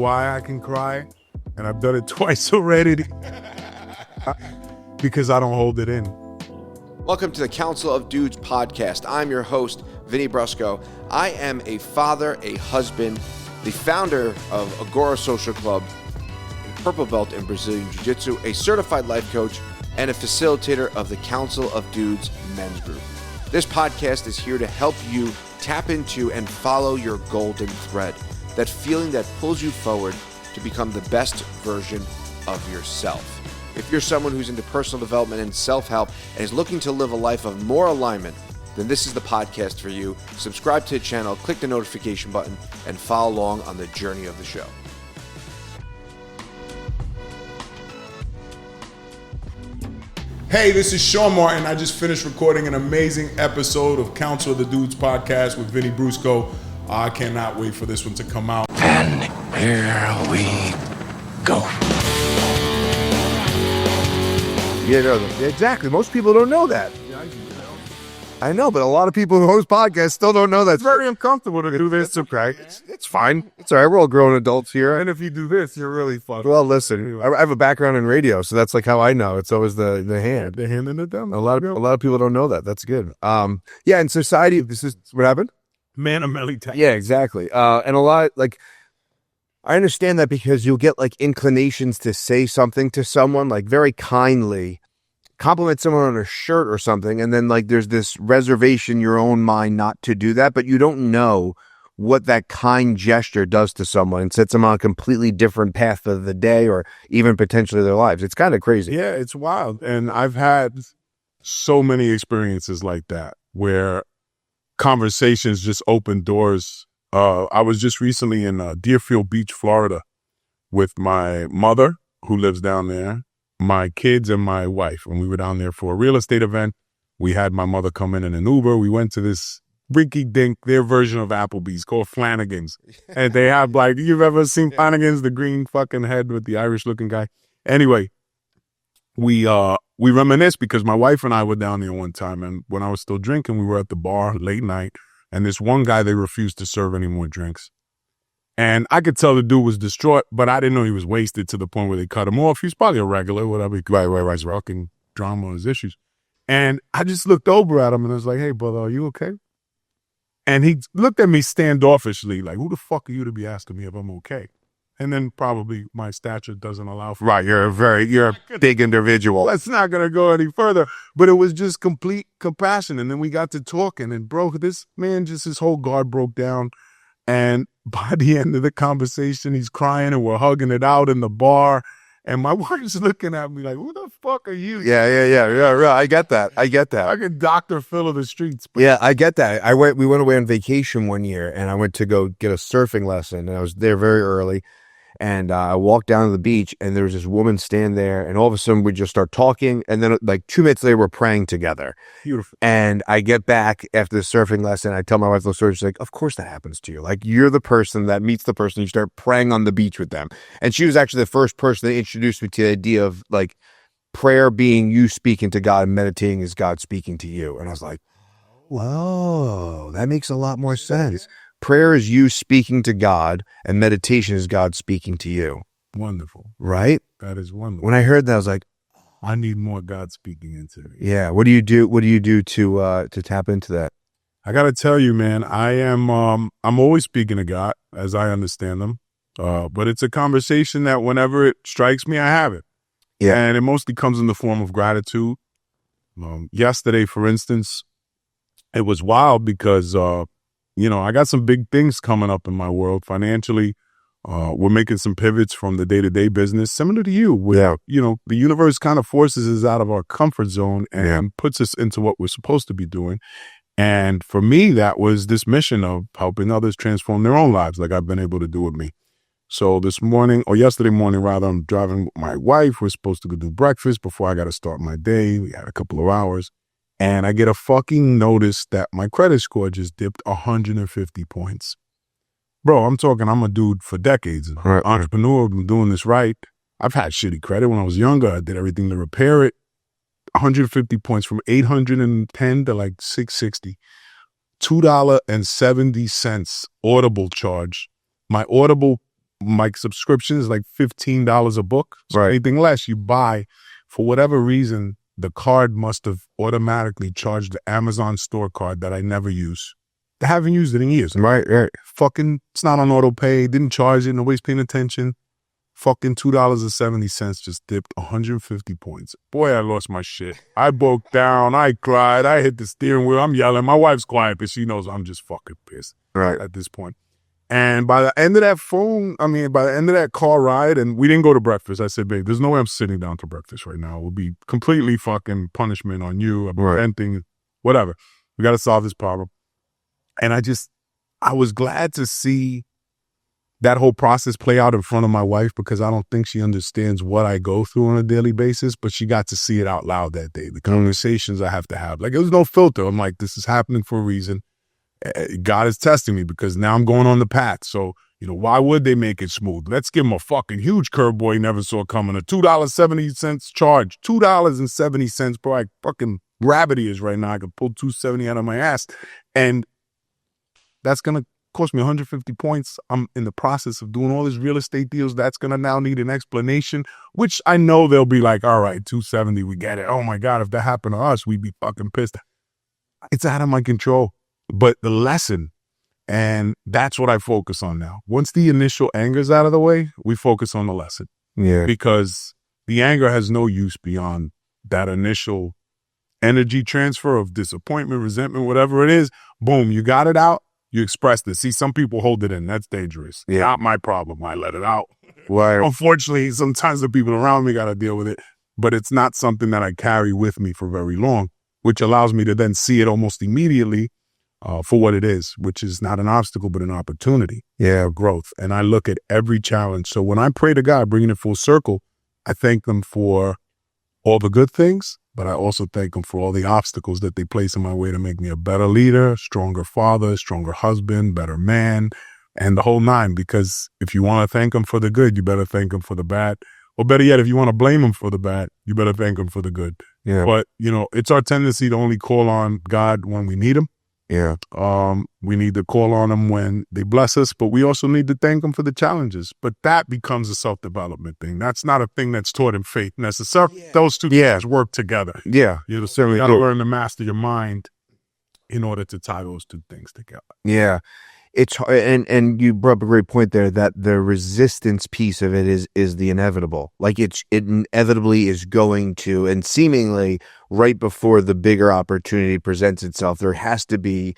why I can cry, and I've done it twice already because I don't hold it in. Welcome to the Council of Dudes podcast. I'm your host, Vinny Brusco. I am a father, a husband, the founder of Agora Social Club, a purple belt in Brazilian Jiu-Jitsu, a certified life coach, and a facilitator of the Council of Dudes men's group. This podcast is here to help you tap into and follow your golden thread, that feeling that pulls you forward to become the best version of yourself. If you're someone who's into personal development and self-help and is looking to live a life of more alignment, then this is the podcast for you. Subscribe to the channel, click the notification button, and follow along on the journey of the show. Hey, this is Sean Martin. I just finished recording an amazing episode of Council of the Dudes podcast with Vinny Brusco. I cannot wait for this one to come out. And here we go. Yeah, exactly. Most people don't know that. I know, but a lot of people who host podcasts still don't know that. It's very uncomfortable to do this. It's okay. It's fine. It's all right. We're all grown adults here. And if you do this, you're really fucked. Well, listen, I have a background in radio, so that's like how I know. It's always the hand. The hand in the dumb. A lot of people don't know that. That's good. Yeah, in society, this is what happened. Man of many talents. Yeah, exactly. And a lot, like, I understand that because you'll get like inclinations to say something to someone, like very kindly, compliment someone on a shirt or something, and then like there's this reservation in your own mind not to do that, but you don't know what that kind gesture does to someone and sets them on a completely different path of the day or even potentially their lives. It's kind of crazy. Yeah, it's wild. And I've had so many experiences like that where conversations just open doors. I was just recently in Deerfield Beach, Florida with my mother who lives down there, my kids and my wife. And we were down there for a real estate event. We had my mother come in an Uber. We went to this rinky-dink, their version of Applebee's called Flanagan's. And they have like, you've ever seen Flanagan's, the green fucking head with the Irish looking guy? Anyway, we reminisce because my wife and I were down there one time. And when I was still drinking, we were at the bar late night. And this one guy, they refused to serve any more drinks. And I could tell the dude was distraught, but I didn't know he was wasted to the point where they cut him off. He was probably a regular, whatever. He's rocking drama on his issues. And I just looked over at him and I was like, hey, brother, are you okay? And he looked at me standoffishly, like, who the fuck are you to be asking me if I'm okay? And then probably my stature doesn't allow for Right, you're a big individual. Let's not going to go any further. But it was just complete compassion. And then we got to talking and bro, this man, just his whole guard broke down. And by the end of the conversation, he's crying and we're hugging it out in the bar. And my wife's looking at me like, who the fuck are you? Yeah. I get that. I can Dr. Phil of the streets. But yeah, I get that. We went away on vacation one year and I went to go get a surfing lesson and I was there very early. And I walked down to the beach and there was this woman standing there and all of a sudden we just start talking. And then like 2 minutes later, we're praying together. Beautiful. And I get back after the surfing lesson. I tell my wife the story. She's like, of course that happens to you. Like you're the person that meets the person. You start praying on the beach with them. And she was actually the first person that introduced me to the idea of like prayer being you speaking to God and meditating is God speaking to you. And I was like, whoa, that makes a lot more sense. Prayer is you speaking to God and meditation is God speaking to you. Wonderful. Right? That is wonderful. When I heard that, I was like, I need more God speaking into me. Yeah. What do you do? What do you do to tap into that? I got to tell you, man, I'm always speaking to God as I understand them. But it's a conversation that whenever it strikes me, I have it. Yeah. And it mostly comes in the form of gratitude. Yesterday, for instance, it was wild because, I got some big things coming up in my world financially. We're making some pivots from the day-to-day business, similar to you. Where, the universe kind of forces us out of our comfort zone and puts us into what we're supposed to be doing. And for me, that was this mission of helping others transform their own lives like I've been able to do with me. So yesterday morning, rather, I'm driving with my wife. We're supposed to go do breakfast before I got to start my day. We had a couple of hours. And I get a fucking notice that my credit score just dipped 150 points. Bro, I'm a dude for decades. Right. Entrepreneur, I've been doing this right. I've had shitty credit when I was younger. I did everything to repair it. 150 points from 810 to like 660. $2.70 Audible charge. My Audible my subscription is like $15 a book. So Right. anything less you buy, for whatever reason, the card must have automatically charged the Amazon store card that I never use. I haven't used it in years. Right. Fucking, it's not on auto pay. Didn't charge it. Nobody's paying attention. Fucking $2.70 just dipped 150 points. Boy, I lost my shit. I broke down. I cried. I hit the steering wheel. I'm yelling. My wife's quiet, but she knows I'm just fucking pissed Right. at this point. And by the end of that car ride, and we didn't go to breakfast. I said, babe, there's no way I'm sitting down to breakfast right now. It will be completely fucking punishment on you. I'm venting, whatever. We got to solve this problem. And I was glad to see that whole process play out in front of my wife, because I don't think she understands what I go through on a daily basis, but she got to see it out loud that day. The conversations I have to have, like, it was no filter. I'm like, this is happening for a reason. God is testing me because now I'm going on the path. So, why would they make it smooth? Let's give him a fucking huge curveball he never saw coming. A $2.70 charge. $2.70, bro. I fucking gravity is right now. I could pull $2.70 out of my ass. And that's going to cost me 150 points. I'm in the process of doing all these real estate deals. That's going to now need an explanation, which I know they'll be like, all right, 270, we get it. Oh my God, if that happened to us, we'd be fucking pissed. It's out of my control. But the lesson, and that's what I focus on now. Once the initial anger's out of the way, we focus on the lesson. Yeah. Because the anger has no use beyond that initial energy transfer of disappointment, resentment, whatever it is. Boom, you got it out. You expressed it. See, some people hold it in. That's dangerous. Yeah. Not my problem. I let it out. Right. Unfortunately, sometimes the people around me got to deal with it, but it's not something that I carry with me for very long, which allows me to then see it almost immediately for what it is, which is not an obstacle, but an opportunity for growth. And I look at every challenge. So when I pray to God, bringing it full circle, I thank them for all the good things, but I also thank them for all the obstacles that they place in my way to make me a better leader, stronger father, stronger husband, better man, and the whole nine. Because if you want to thank them for the good, you better thank them for the bad. Or better yet, if you want to blame them for the bad, you better thank them for the good. Yeah. But, it's our tendency to only call on God when we need him. Yeah. We need to call on them when they bless us, but we also need to thank them for the challenges. But that becomes a self-development thing. That's not a thing that's taught in faith necessarily. Yeah. Those two things work together. Yeah. You certainly got to learn to master your mind in order to tie those two things together. Yeah. It's and you brought up a great point there that the resistance piece of it is the inevitable. Like it inevitably is going to, and seemingly right before the bigger opportunity presents itself, there has to be,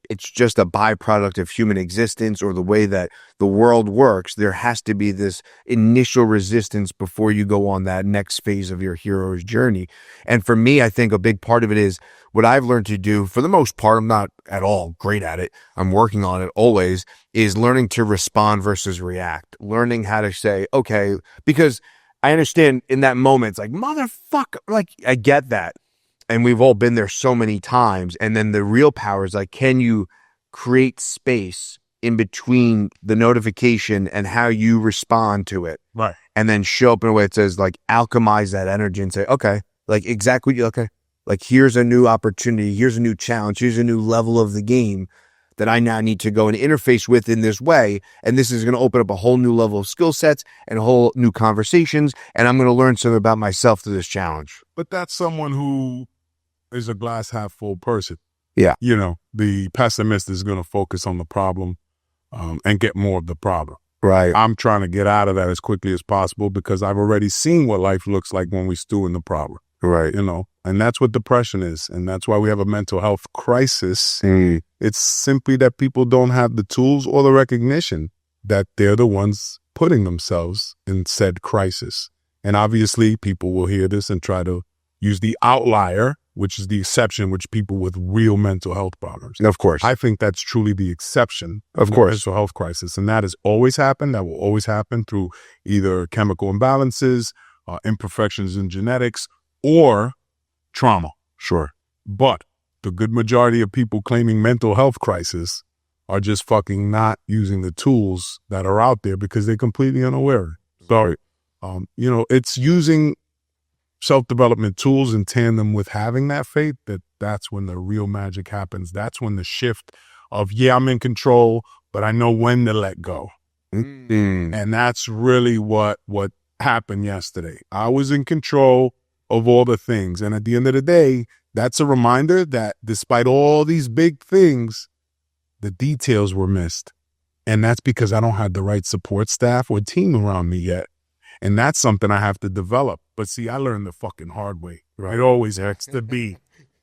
it's just a byproduct of human existence or the way that the world works, there has to be this initial resistance before you go on that next phase of your hero's journey. And for me, I think a big part of it is what I've learned to do, for the most part, I'm not at all great at it, I'm working on it always, is learning to respond versus react, learning how to say, okay, because I understand in that moment, it's like, motherfucker, like, I get that. And we've all been there so many times. And then the real power is like, can you create space in between the notification and how you respond to it? Right. And then show up in a way that says, like, alchemize that energy and say, okay, like, exactly, okay, like, here's a new opportunity, here's a new challenge, here's a new level of the game that I now need to go and interface with in this way. And this is going to open up a whole new level of skill sets and a whole new conversations. And I'm going to learn something about myself through this challenge. But that's someone who is a glass half full person. Yeah. The pessimist is going to focus on the problem and get more of the problem. Right. I'm trying to get out of that as quickly as possible because I've already seen what life looks like when we stew in the problem. Right. And that's what depression is. And that's why we have a mental health crisis. It's simply that people don't have the tools or the recognition that they're the ones putting themselves in said crisis. And obviously people will hear this and try to use the outlier, which is the exception, which people with real mental health problems. Of course. I think that's truly the exception of course. Mental health crisis. And that has always happened. That will always happen through either chemical imbalances, imperfections in genetics, or trauma. Sure. But the good majority of people claiming mental health crisis are just fucking not using the tools that are out there because they're completely unaware. So, it's using self-development tools in tandem with having that faith that's when the real magic happens. That's when the shift of, I'm in control, but I know when to let go. And that's really what happened yesterday. I was in control of all the things. And at the end of the day, that's a reminder that despite all these big things, the details were missed. And that's because I don't have the right support staff or team around me yet. And that's something I have to develop. But see, I learned the fucking hard way. Right? It always has to be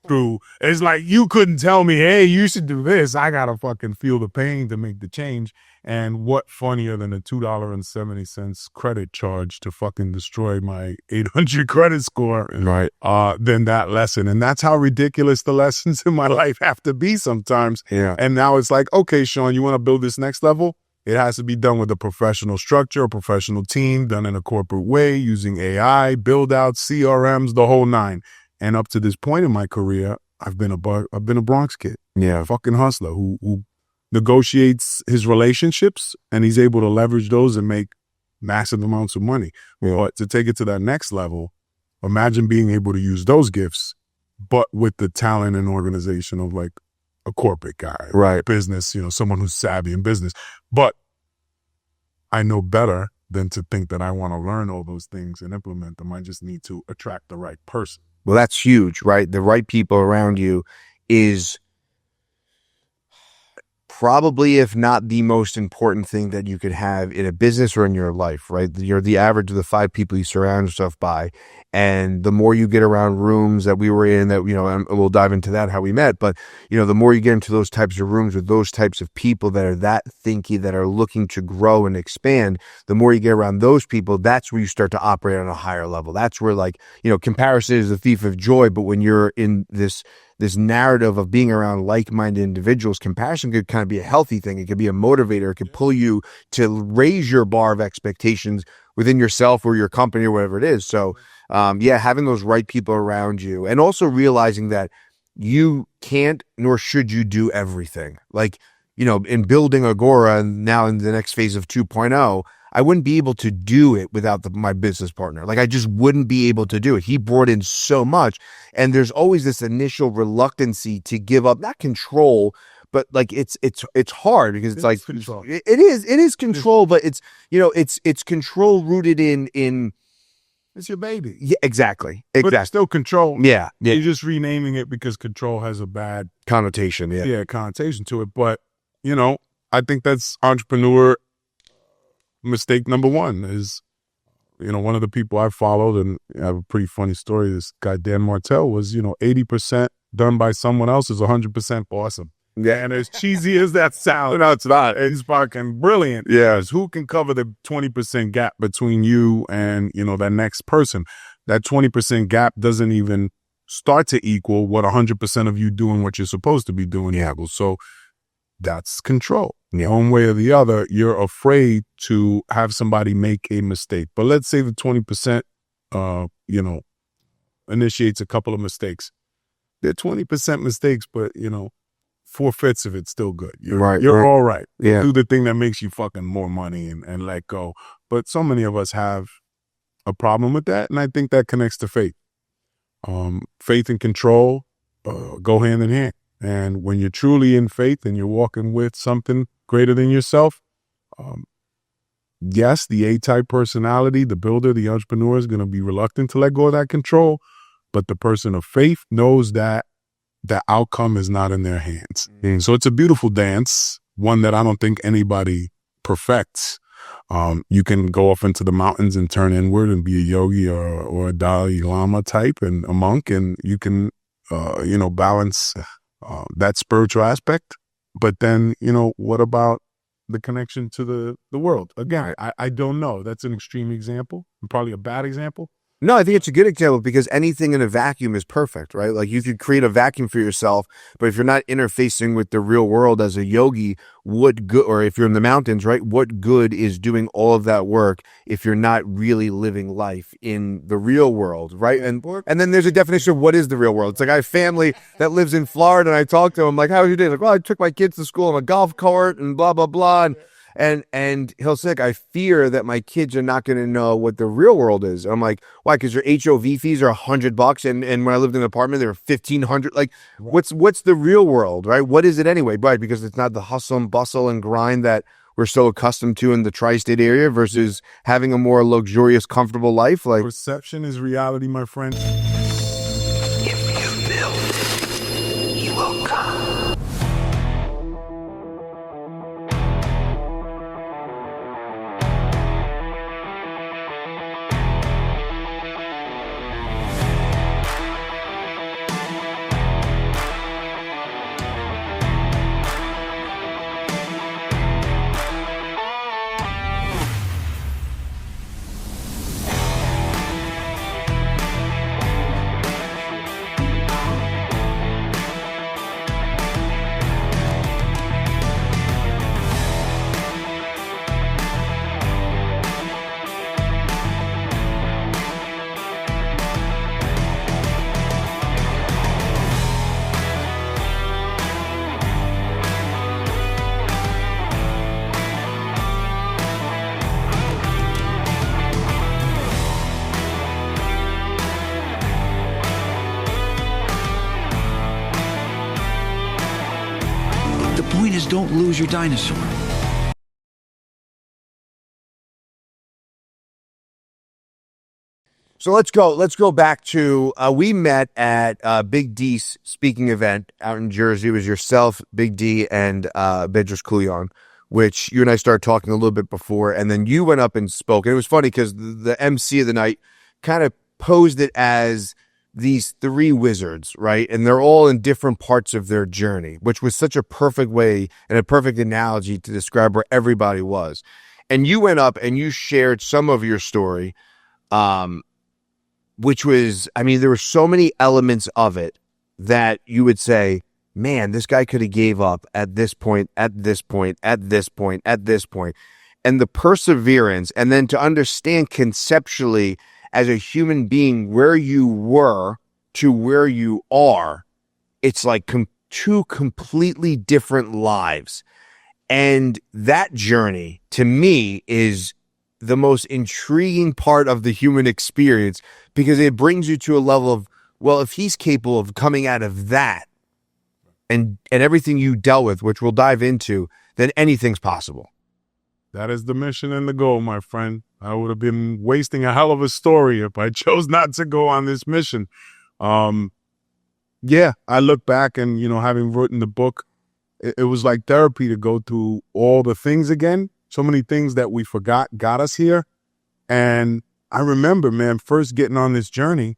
through. It's like you couldn't tell me, hey, you should do this. I got to fucking feel the pain to make the change. And what funnier than a $2.70 credit charge to fucking destroy my 800 credit score, Right. Than that lesson. And that's how ridiculous the lessons in my life have to be sometimes. Yeah. And now it's like, okay, Sean, you want to build this next level? It has to be done with a professional structure, a professional team, done in a corporate way, using AI, build out, CRMs, the whole nine. And up to this point in my career, I've been a Bronx kid, a fucking hustler who negotiates his relationships, and he's able to leverage those and make massive amounts of money. But to take it to that next level, imagine being able to use those gifts, but with the talent and organization of like a corporate guy, Right. business, someone who's savvy in business. But I know better than to think that I want to learn all those things and implement them. I just need to attract the right person. Well, that's huge, right? The right people around you is probably, if not the most important thing that you could have in a business or in your life, right? You're the average of the 5 people you surround yourself by. And the more you get around rooms that we were in, that, and we'll dive into that, how we met, but, the more you get into those types of rooms with those types of people that are that thinky, that are looking to grow and expand, the more you get around those people, that's where you start to operate on a higher level. That's where, like, comparison is the thief of joy. But when you're in this narrative of being around like-minded individuals, comparison could kind of be a healthy thing. It could be a motivator. It could pull you to raise your bar of expectations within yourself or your company or whatever it is. So, having those right people around you, and also realizing that you can't nor should you do everything. Like, in building Agora, and now in the next phase of 2.0, I wouldn't be able to do it without my business partner. Like, I just wouldn't be able to do it. He brought in so much, and there's always this initial reluctancy to give up, not control, but like it's hard because it's like control. It is control, but it's it's control rooted in It's your baby. Yeah, exactly. But it's still control. Yeah. You're just renaming it because control has a bad Connotation. Yeah. connotation to it. But, I think that's entrepreneur mistake number one is, one of the people I followed, and I have a pretty funny story. This guy, Dan Martell, was, 80% done by someone else is 100% awesome. Yeah, and as cheesy as that sounds, No, it's not. it's fucking brilliant. Yeah. Because who can cover the 20% gap between you and, that next person? That 20% gap doesn't even start to equal what 100% of you doing what you're supposed to be doing equals. So that's control. One way or the other, you're afraid to have somebody make a mistake. But let's say the 20%, initiates a couple of mistakes. They're 20% mistakes, but, 4/5 of it's still good. You're all right. Yeah. Do the thing that makes you fucking more money and let go. But so many of us have a problem with that. And I think that connects to faith. Faith and control go hand in hand. And when you're truly in faith and you're walking with something greater than yourself, yes, the A-type personality, the builder, the entrepreneur is going to be reluctant to let go of that control. But the person of faith knows that the outcome is not in their hands. So it's a beautiful dance, one that I don't think anybody perfects. You can go off into the mountains and turn inward and be a yogi or a Dalai Lama type and a monk, and you can, balance that spiritual aspect. But then, what about the connection to the world? Again, I don't know. That's an extreme example, and probably a bad example. No, I think it's a good example because anything in a vacuum is perfect, right? Like you could create a vacuum for yourself, but if you're not interfacing with the real world as a yogi, what good, or if you're in the mountains, right? What good is doing all of that work if you're not really living life in the real world, right? And then there's a definition of what is the real world. It's like I have family that lives in Florida and I talk to them like, how was your day? Like, well, I took my kids to school on a golf cart and blah, blah, blah. And he'll say, like, I fear that my kids are not going to know what the real world is. And I'm like, why? Because your HOV fees are $100, and when I lived in an apartment, they were $1,500. Like, what's the real world, right? What is it anyway? Right? Because it's not the hustle and bustle and grind that we're so accustomed to in the tri-state area versus having a more luxurious, comfortable life. Like, Perception is reality, my friend. If you build, you will come. The point is, don't lose your dinosaur. so let's go back to, we met at Big D's speaking event out in Jersey. It was yourself, Big D, and Bedros Koulian, which you and I started talking a little bit before, and then you went up and spoke. And it was funny because the MC of the night kind of posed it as these three wizards, right? And they're all in different parts of their journey, which was such a perfect way and a perfect analogy to describe where everybody was. And you went up and you shared some of your story, which was, I mean, there were so many elements of it that you would say, man, this guy could have gave up at this point, at this point, at this point, at this point. And the perseverance, and then to understand conceptually as a human being where you were to where you are, it's like two completely different lives. And that journey, to me, is the most intriguing part of the human experience, because it brings you to a level of, well, if he's capable of coming out of that and everything you dealt with, which we'll dive into, then anything's possible. That is the mission and the goal, my friend. I would have been wasting a hell of a story if I chose not to go on this mission. Yeah, I look back and, having written the book, it was like therapy to go through all the things again. So many things that we forgot got us here. And I remember, man, first getting on this journey,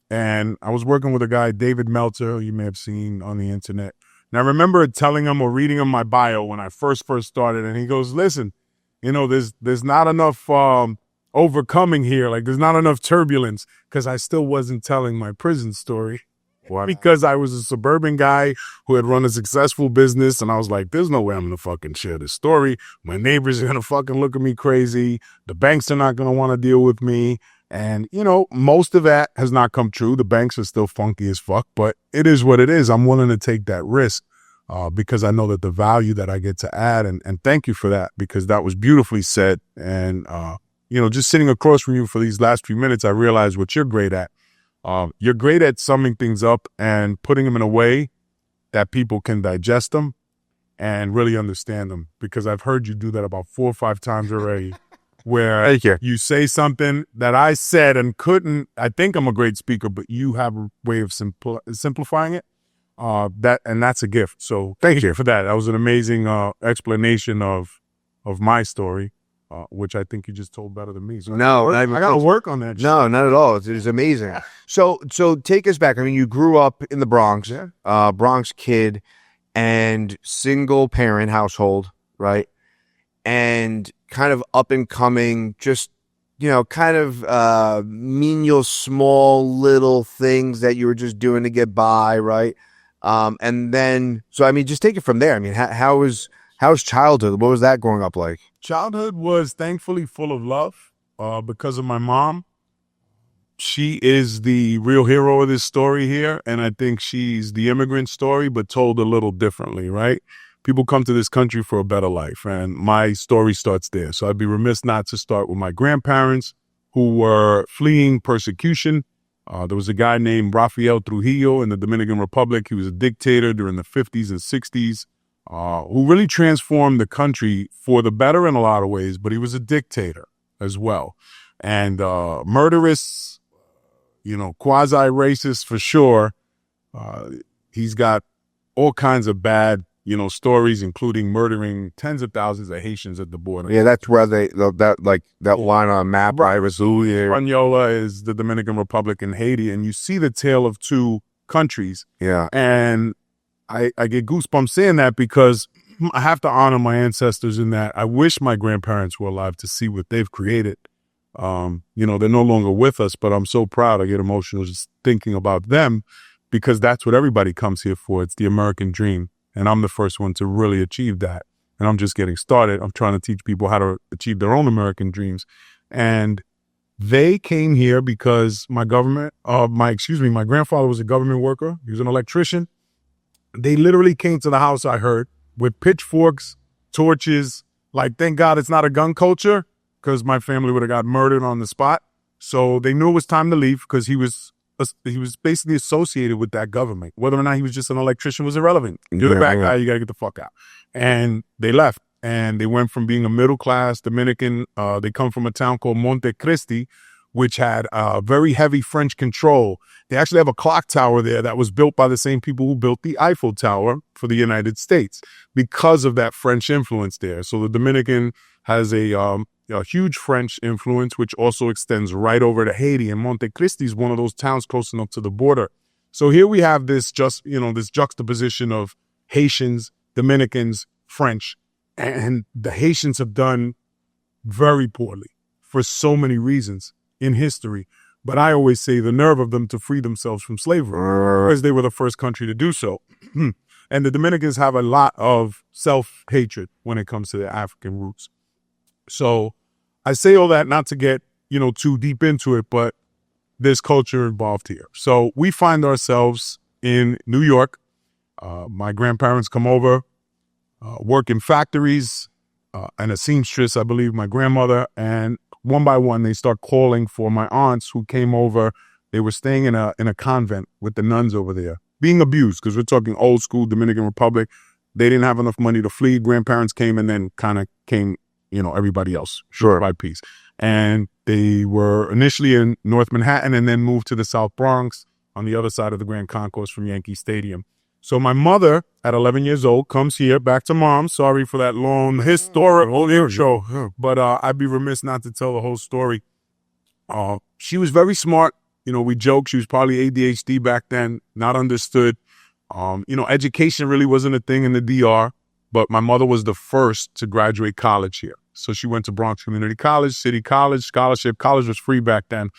and I was working with a guy, David Meltzer, who you may have seen on the internet. And I remember telling him or reading him my bio when I first started, and he goes, listen, there's not enough overcoming here. Like, there's not enough turbulence, because I still wasn't telling my prison story. Wow. Because I was a suburban guy who had run a successful business, and I was like, there's no way I'm going to fucking share this story. My neighbors are going to fucking look at me crazy. The banks are not going to want to deal with me. And, most of that has not come true. The banks are still funky as fuck, but it is what it is. I'm willing to take that risk because I know that the value that I get to add, and thank you for that, because that was beautifully said. And, just sitting across from you for these last few minutes, I realized what you're great at. You're great at summing things up and putting them in a way that people can digest them and really understand them, because I've heard you do that about 4 or 5 times already, where you say something that I said and couldn't. I think I'm a great speaker, but you have a way of simplifying it. That's a gift. So thank you for that. That was an amazing explanation of my story. Which I think you just told better than me. So No, I got to work on that. No, not at all. It is amazing. So take us back. I mean, you grew up in the Bronx, Bronx kid, and single parent household, right? And kind of up and coming, just, kind of menial, small little things that you were just doing to get by, right? And then, so I mean, just take it from there. I mean, how's childhood? What was that growing up like? Childhood was thankfully full of love because of my mom. She is the real hero of this story here, and I think she's the immigrant story, but told a little differently, right? People come to this country for a better life, and my story starts there. So I'd be remiss not to start with my grandparents, who were fleeing persecution. There was a guy named Rafael Trujillo in the Dominican Republic. He was a dictator during the 50s and 60s. who really transformed the country for the better in a lot of ways, but he was a dictator as well. And murderous, quasi-racist for sure. He's got all kinds of bad, stories, including murdering tens of thousands of Haitians at the border. Yeah, that's where that line on a map. Right. I was Hispaniola is the Dominican Republic and Haiti, and you see the tale of two countries. Yeah. And I get goosebumps saying that because I have to honor my ancestors in that I wish my grandparents were alive to see what they've created. They're no longer with us, but I'm so proud. I get emotional just thinking about them because that's what everybody comes here for. It's the American dream. And I'm the first one to really achieve that. And I'm just getting started. I'm trying to teach people how to achieve their own American dreams. And they came here because my grandfather was a government worker. He was an electrician. They literally came to the house, I heard, with pitchforks, torches. Like, thank God it's not a gun culture because my family would have got murdered on the spot. So they knew it was time to leave because he was basically associated with that government. Whether or not he was just an electrician was irrelevant. You're the bad guy, you got to get the fuck out. And they left. And they went from being a middle-class Dominican, they come from a town called Monte Cristi, which had very heavy French control. They actually have a clock tower there that was built by the same people who built the Eiffel Tower for the United States because of that French influence there. So the Dominican has a huge French influence, which also extends right over to Haiti. And Monte Cristi is one of those towns close enough to the border. So here we have this this juxtaposition of Haitians, Dominicans, French, and the Haitians have done very poorly for so many reasons in history. But I always say the nerve of them to free themselves from slavery because they were the first country to do so. And the Dominicans have a lot of self-hatred when it comes to their African roots. So I say all that not to get, too deep into it, but there's culture involved here. So we find ourselves in New York. My grandparents come over, work in factories, and a seamstress, I believe, my grandmother, and one by one, they start calling for my aunts who came over. They were staying in a convent with the nuns over there, being abused because we're talking old school Dominican Republic. They didn't have enough money to flee. Grandparents came and then kind of came, everybody else. Sure. By piece. And they were initially in North Manhattan and then moved to the South Bronx on the other side of the Grand Concourse from Yankee Stadium. So my mother, at 11 years old, comes here back to mom. Sorry for that long historical intro, but I'd be remiss not to tell the whole story. She was very smart. We joke she was probably ADHD back then, not understood. Education really wasn't a thing in the DR, but my mother was the first to graduate college here. So she went to Bronx Community College, City College, scholarship. College was free back then,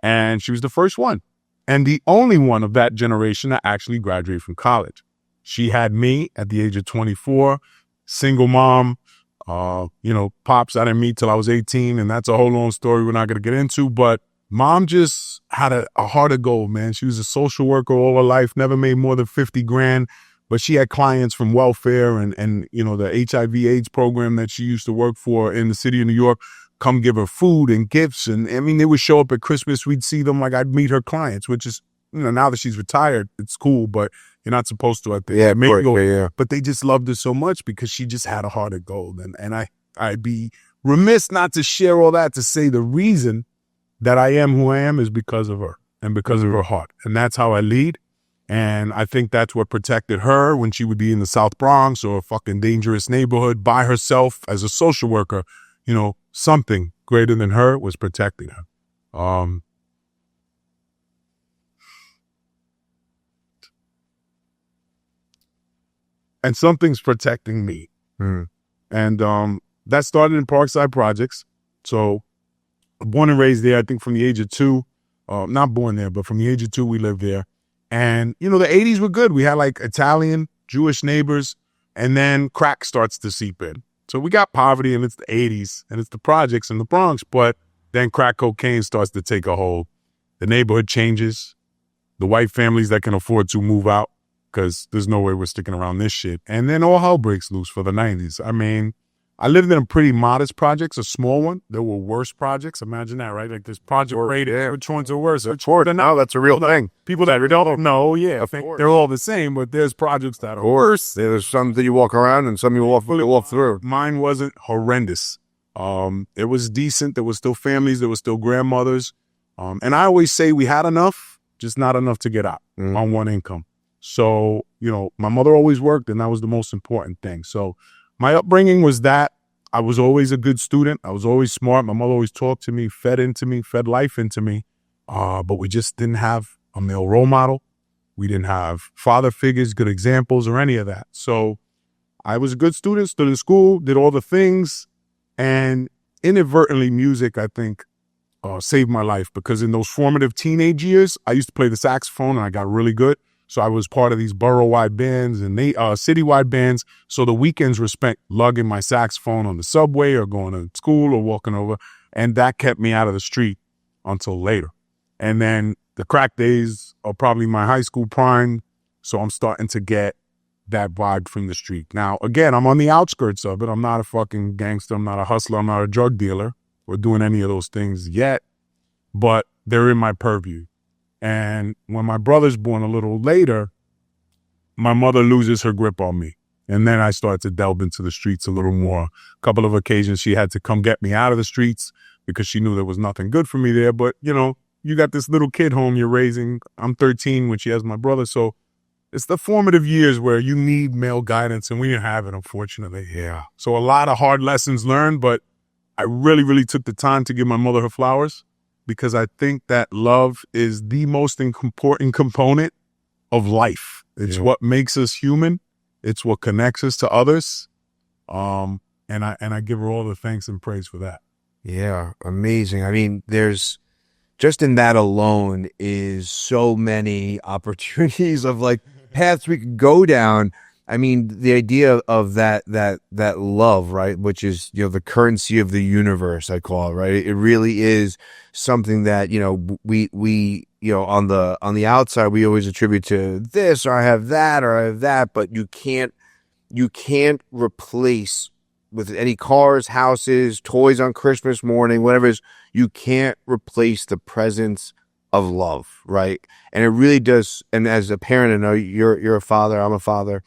and she was the first one. And the only one of that generation that actually graduated from college. She had me at the age of 24, single mom, pops I didn't meet till I was 18. And that's a whole long story we're not going to get into. But mom just had a heart of gold, man. She was a social worker all her life, never made more than 50 grand. But she had clients from welfare and the HIV AIDS program that she used to work for in the city of New York come give her food and gifts. And they would show up at Christmas. We'd see them like I'd meet her clients, which is, now that she's retired, it's cool, but you're not supposed to, I think. Yeah. But they just loved her so much because she just had a heart of gold. And I'd be remiss not to share all that to say the reason that I am who I am is because of her and because of her heart. And that's how I lead. And I think that's what protected her when she would be in the South Bronx or a fucking dangerous neighborhood by herself as a social worker. Something greater than her was protecting her. And something's protecting me. And that started in Parkside Projects. So born and raised there, I think from the age of 2, not born there, but from the age of 2, we lived there. And, the 80s were good. We had like Italian, Jewish neighbors, and then crack starts to seep in. So we got poverty and it's the 80s and it's the projects in the Bronx, but then crack cocaine starts to take a hold. The neighborhood changes. The white families that can afford to move out because there's no way we're sticking around this shit. And then all hell breaks loose for the 90s. I lived in a pretty modest projects, a small one. There were worse projects. Imagine that, right? Like this project rated, which ones are worse? No, that's a real thing. People that don't know, I think they're all the same, but there's projects that are worse. There's some that you walk around and some you walk through. Mine wasn't horrendous. It was decent. There was still families. There was still grandmothers. And I always say we had enough, just not enough to get out on one income. So, my mother always worked, and that was the most important thing. So my upbringing was that. I was always a good student. I was always smart. My mother always talked to me, fed life into me. But we just didn't have a male role model. We didn't have father figures, good examples, or any of that. So I was a good student, stood in school, did all the things. And inadvertently, music, I think, saved my life, because in those formative teenage years, I used to play the saxophone and I got really good. So I was part of these borough-wide bands and city-wide bands. So the weekends were spent lugging my saxophone on the subway or going to school or walking over. And that kept me out of the street until later. And then the crack days are probably my high school prime. So I'm starting to get that vibe from the street. Now, again, I'm on the outskirts of it. I'm not a fucking gangster. I'm not a hustler. I'm not a drug dealer or doing any of those things yet. But they're in my purview. And when my brother's born a little later, my mother loses her grip on me. And then I started to delve into the streets a little more. A couple of occasions she had to come get me out of the streets because she knew there was nothing good for me there. But, you got this little kid home you're raising. I'm 13 when she has my brother. So it's the formative years where you need male guidance, and we didn't have it, unfortunately. Yeah. So a lot of hard lessons learned, but I really, really took the time to give my mother her flowers, because I think that love is the most important component of life. It's what makes us human. It's what connects us to others. And I give her all the thanks and praise for that. Yeah, amazing. I mean, there's just in that alone is so many opportunities of like paths we could go down. I mean, the idea of that love, right, which is, the currency of the universe, I call it, right? It really is something that, we on the outside, we always attribute to this, or I have that, but you can't replace with any cars, houses, toys on Christmas morning, whatever it is, you can't replace the presence of love, right? And it really does. And as a parent, I know you're a father, I'm a father.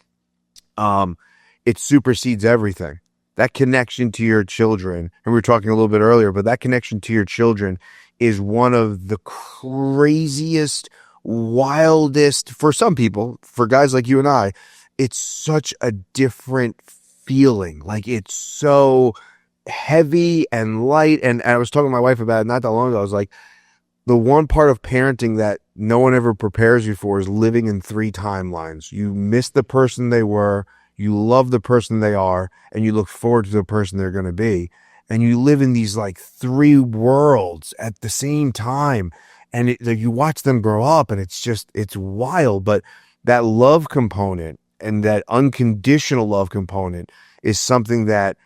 It supersedes everything. That connection to your children, and we were talking a little bit earlier, but that connection to your children is one of the craziest, wildest, for some people, for guys like you and I, it's such a different feeling. Like, it's so heavy and light. And I was talking to my wife about it not that long ago. I was like, the one part of parenting that no one ever prepares you for is living in 3 timelines. You miss the person they were, you love the person they are, and you look forward to the person they're going to be. And you live in these like 3 worlds at the same time. And you watch them grow up, and it's wild. But that love component and that unconditional love component is something that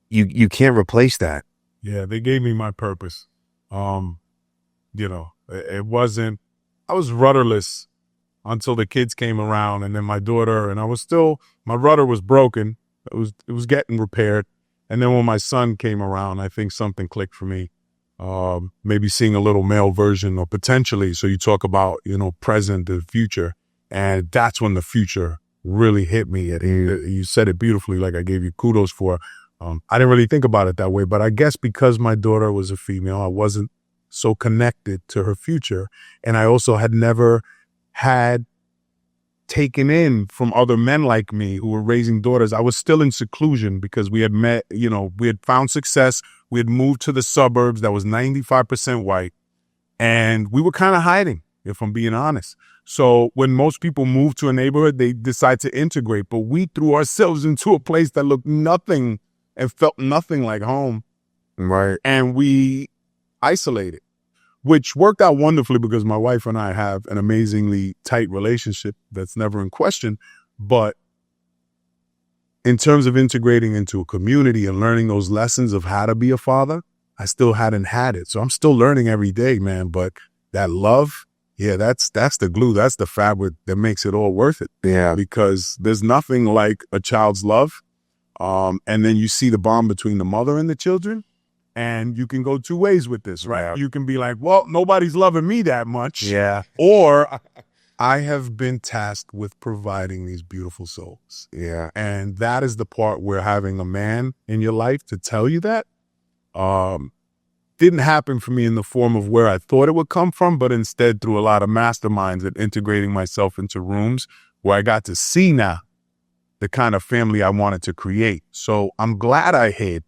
you can't replace that. Yeah, they gave me my purpose. It wasn't, I was rudderless until the kids came around, and then my daughter, and my rudder was broken. It was getting repaired. And then when my son came around, I think something clicked for me. Maybe seeing a little male version, or potentially. So you talk about, present, the future. And that's when the future really hit me. You said it beautifully, like I gave you kudos for. I didn't really think about it that way, but I guess because my daughter was a female, I wasn't so connected to her future. And I also had never had taken in from other men like me who were raising daughters. I was still in seclusion because we had met, we had found success. We had moved to the suburbs that was 95% white, and we were kind of hiding, if I'm being honest. So when most people move to a neighborhood, they decide to integrate, but we threw ourselves into a place that looked nothing and felt nothing like home. Right. And we isolated, which worked out wonderfully because my wife and I have an amazingly tight relationship that's never in question. But in terms of integrating into a community and learning those lessons of how to be a father, I still hadn't had it. So I'm still learning every day, man. But that love, yeah, that's the glue. That's the fabric that makes it all worth it. Yeah. Because there's nothing like a child's love. And then you see the bond between the mother and the children. And you can go two ways with this, right? Yeah. You can be like, well, nobody's loving me that much. Yeah. Or I have been tasked with providing these beautiful souls. Yeah. And that is the part where having a man in your life to tell you that didn't happen for me in the form of where I thought it would come from, but instead through a lot of masterminds and integrating myself into rooms where I got to see now the kind of family I wanted to create. So I'm glad I hid,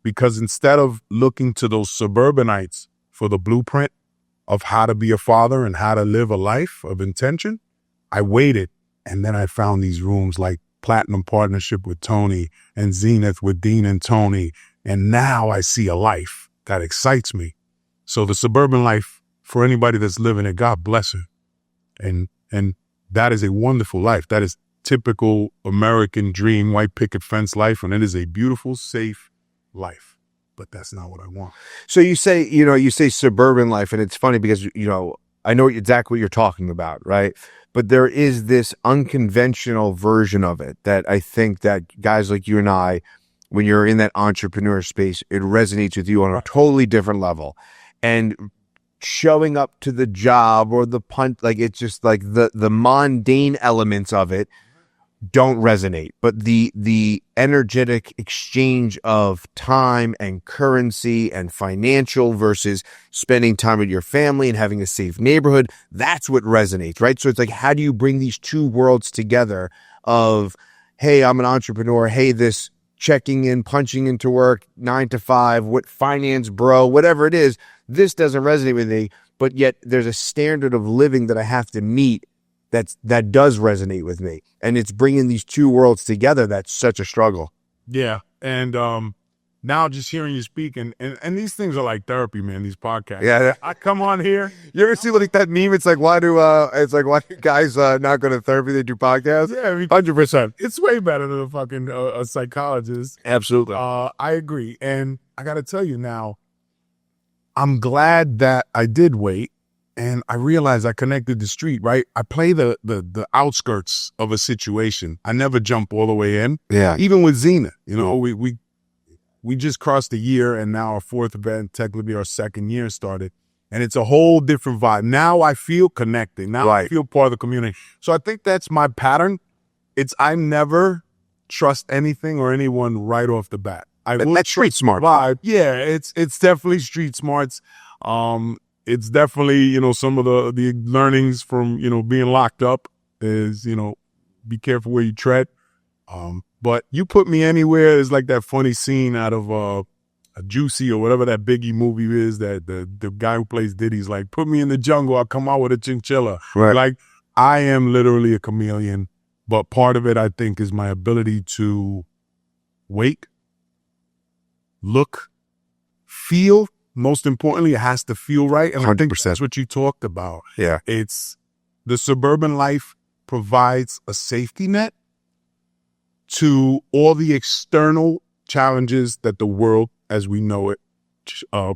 because instead of looking to those suburbanites for the blueprint of how to be a father and how to live a life of intention, I waited. And then I found these rooms like Platinum Partnership with Tony and Zenith with Dean and Tony. And now I see a life that excites me. So the suburban life, for anybody that's living it, God bless it. And that is a wonderful life. That is typical American dream, white picket fence life. And it is a beautiful, safe life. But that's not what I want. So you say suburban life, and it's funny because, I know exactly what you're talking about, right? But there is this unconventional version of it that I think that guys like you and I, when you're in that entrepreneur space, it resonates with you on a totally different level. And showing up to the job or the punt, like it's just like the mundane elements of it don't resonate, but the energetic exchange of time and currency and financial versus spending time with your family and having a safe neighborhood, that's what resonates, right? So it's like, how do you bring these two worlds together of, hey, I'm an entrepreneur, hey, this checking in, punching into work, 9 to 5, what finance bro, whatever it is, this doesn't resonate with me, but yet there's a standard of living that I have to meet that does resonate with me. And it's bringing these two worlds together that's such a struggle. Yeah. And now just hearing you speak, and these things are like therapy, man, these podcasts. Yeah. I come on here. You ever see like that meme? It's like, why do guys not go to therapy? They do podcasts? Yeah, I mean, 100%. it's way better than a fucking a psychologist. Absolutely. I agree. And I got to tell you now, I'm glad that I did wait. And I realized I connected the street, right? I play the outskirts of a situation. I never jump all the way in. Yeah. Even with Xena, we just crossed a year, and now our fourth event, technically our second year started. And it's a whole different vibe. Now I feel connected. Now I feel part of the community. So I think that's my pattern. I never trust anything or anyone right off the bat. That's street smart. Vibe. Yeah, it's definitely street smarts. It's definitely, some of the learnings from, being locked up is, be careful where you tread. But you put me anywhere, it's like that funny scene out of a Juicy or whatever that Biggie movie is, that the guy who plays Diddy's like, put me in the jungle, I'll come out with a chinchilla. Right. Like, I am literally a chameleon, but part of it, I think, is my ability to wait, look, feel. Most importantly, it has to feel right. And 100%. I think that's what you talked about. Yeah. It's the suburban life provides a safety net to all the external challenges that the world as we know it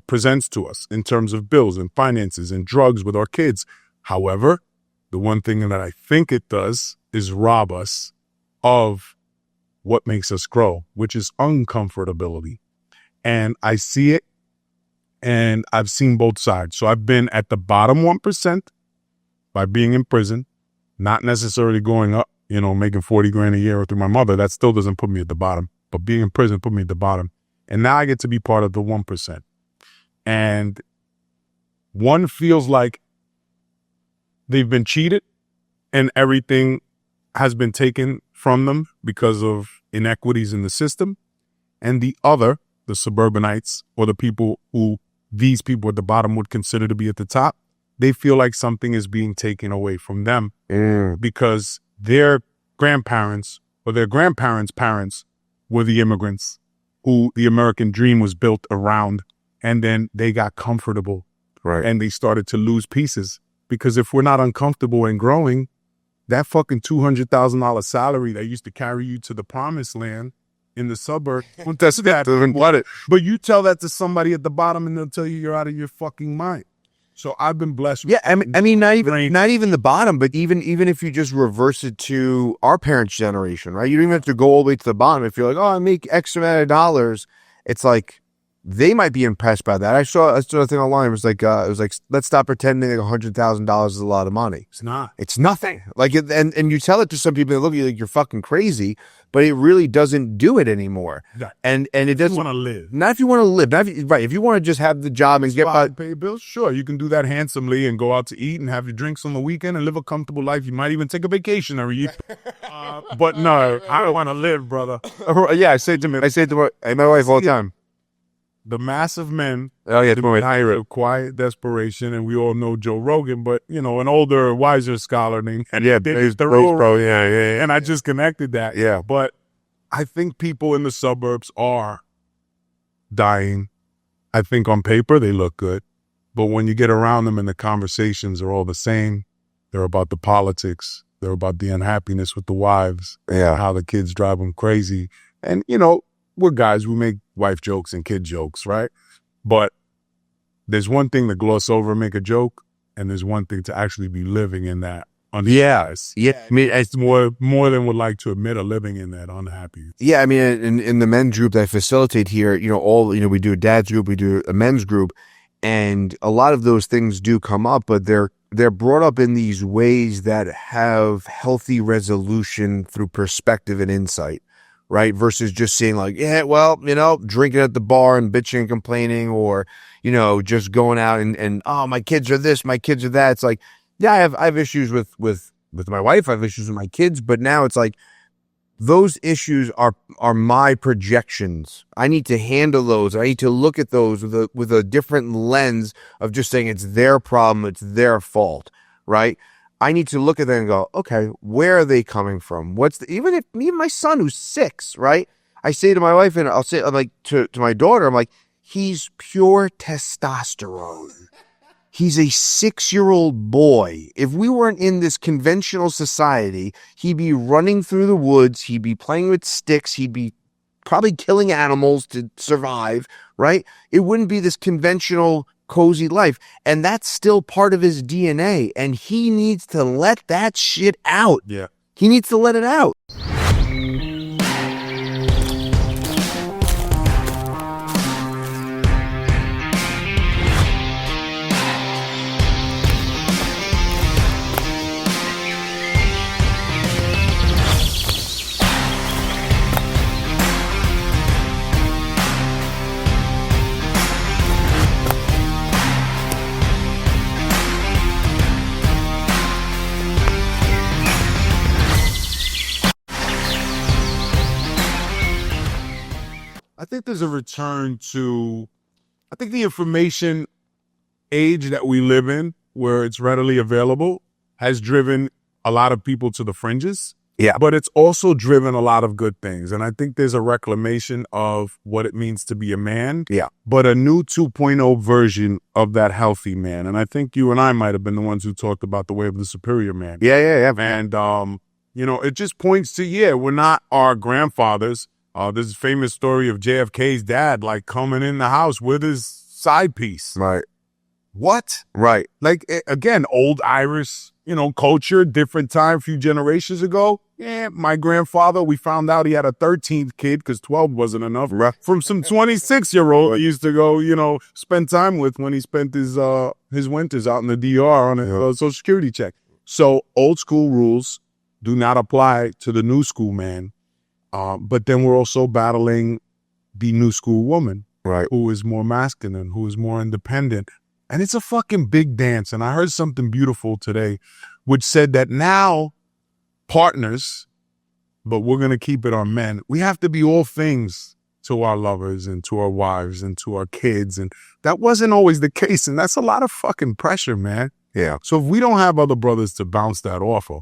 presents to us in terms of bills and finances and drugs with our kids. However, the one thing that I think it does is rob us of what makes us grow, which is uncomfortability. And I see it. And I've seen both sides. So I've been at the bottom 1% by being in prison, not necessarily going up, making 40 grand a year through my mother. That still doesn't put me at the bottom, but being in prison put me at the bottom. And now I get to be part of the 1%. And one feels like they've been cheated and everything has been taken from them because of inequities in the system. And the other, the suburbanites or the people who these people at the bottom would consider to be at the top, they feel like something is being taken away from them because their grandparents or their grandparents' parents were the immigrants who the American dream was built around. And then they got comfortable, right? And they started to lose pieces because if we're not uncomfortable and growing, that fucking $200,000 salary that used to carry you to the promised land in the suburb, that's that. But you tell that to somebody at the bottom and they'll tell you you're out of your fucking mind. So I've been blessed. Yeah, I mean, not even the bottom, but even if you just reverse it to our parents' generation, right? You don't even have to go all the way to the bottom. If you're like, oh, I make X amount of dollars, it's like they might be impressed by that. I saw a thing online. It was like, let's stop pretending like $100,000 is a lot of money. It's not. It's nothing. Like, and you tell it to some people, they look at you like you're fucking crazy, but it really doesn't do it anymore. Right. And it doesn't want to live. Not if you want to live. Not if, right. If you want to just have the job and get by, pay bills, sure, you can do that handsomely and go out to eat and have your drinks on the weekend and live a comfortable life. You might even take a vacation every year. But no, I don't want to live, brother. Yeah, I say to my wife all the time. The mass of men, Oh yeah, of quiet desperation, and we all know Joe Rogan, but an older, wiser scholar named Dave Thoreau. Yeah. And I just connected that. Yeah. But I think people in the suburbs are dying. I think on paper they look good, but when you get around them and the conversations are all the same, they're about the politics, they're about the unhappiness with the wives, how the kids drive them crazy, and we're guys, we make wife jokes and kid jokes, right? But there's one thing to gloss over and make a joke, and there's one thing to actually be living in that unhappiness. Yeah. I mean, it's more than would like to admit, living in that unhappiness. Yeah, I mean, in the men's group that I facilitate here, we do a dad's group, we do a men's group, and a lot of those things do come up, but they're brought up in these ways that have healthy resolution through perspective and insight. Right. Versus just saying like, yeah, well, drinking at the bar and bitching and complaining, or, just going out and, oh, my kids are this, my kids are that. It's like, yeah, I have issues with my wife. I have issues with my kids, but now it's like those issues are my projections. I need to handle those. I need to look at those with a different lens of just saying it's their problem. It's their fault. Right. I need to look at them and go, okay, where are they coming from? Even my son who's 6, right? I say to my wife, and I'll say, I'm like, to my daughter, I'm like, he's pure testosterone. He's a 6-year-old boy. If we weren't in this conventional society, he'd be running through the woods. He'd be playing with sticks. He'd be probably killing animals to survive, right? It wouldn't be this conventional cozy life, and that's still part of his DNA, and he needs to let that shit out. Yeah, he needs to let it out. I think there's a return to, I think the information age that we live in, where it's readily available, has driven a lot of people to the fringes. Yeah. But it's also driven a lot of good things. And I think there's a reclamation of what it means to be a man. Yeah. But a new 2.0 version of that healthy man. And I think you and I might have been the ones who talked about the way of the superior man. Yeah. And, it just points to, we're not our grandfathers. There's a famous story of JFK's dad, like, coming in the house with his side piece. Right. What? Right. Like, again, old Irish, culture, different time, few generations ago. Yeah, my grandfather, we found out he had a 13th kid because 12 wasn't enough. Right. From some 26-year-old he used to go, spend time with when he spent his winters out in the DR on a Social Security check. So old school rules do not apply to the new school man. But then we're also battling the new school woman, right, who is more masculine, who is more independent. And it's a fucking big dance. And I heard something beautiful today, which said that now partners, but we're going to keep it on men, we have to be all things to our lovers and to our wives and to our kids. And that wasn't always the case. And that's a lot of fucking pressure, man. Yeah. So if we don't have other brothers to bounce that off of,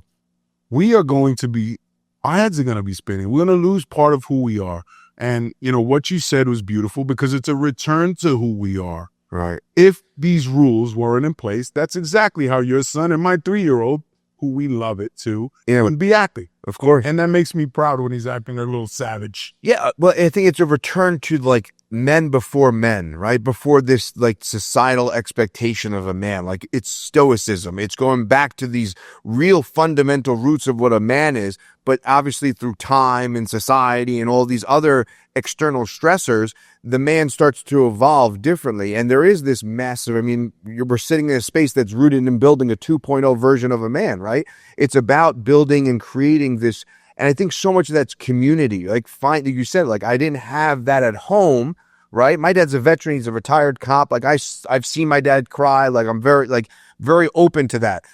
we are going to be, our heads are going to be spinning. We're going to lose part of who we are. And, what you said was beautiful because it's a return to who we are. Right. If these rules weren't in place, that's exactly how your son and my 3-year-old, who we love it too, would be acting. Of course. And that makes me proud when he's acting a little savage. Yeah. Well, I think it's a return to like men before men, right? Before this like societal expectation of a man. Like it's stoicism. It's going back to these real fundamental roots of what a man is, but obviously through time and society and all these other external stressors, the man starts to evolve differently. And there is this massive, I mean, we're sitting in a space that's rooted in building a 2.0 version of a man, right? It's about building and creating this. And I think so much of that's community. Like you said, like I didn't have that at home, right? My dad's a veteran. He's a retired cop. Like I've seen my dad cry. Like I'm very open to that.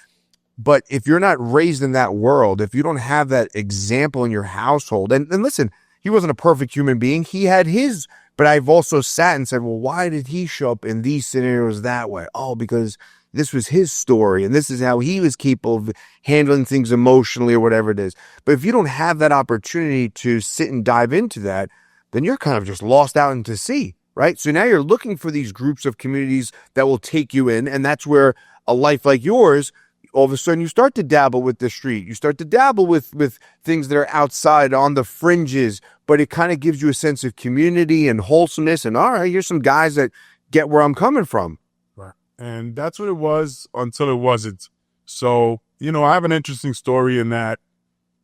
But if you're not raised in that world, if you don't have that example in your household, and listen, he wasn't a perfect human being. He had his, but I've also sat and said, well, why did he show up in these scenarios that way? Oh, because this was his story, and this is how he was capable of handling things emotionally or whatever it is. But if you don't have that opportunity to sit and dive into that, then you're kind of just lost out into sea, right? So now you're looking for these groups of communities that will take you in, and that's where a life like yours, all of a sudden you start to dabble with the street. You start to dabble with things that are outside on the fringes, but it kind of gives you a sense of community and wholesomeness. And all right, here's some guys that get where I'm coming from. Right. And that's what it was until it wasn't. So, I have an interesting story in that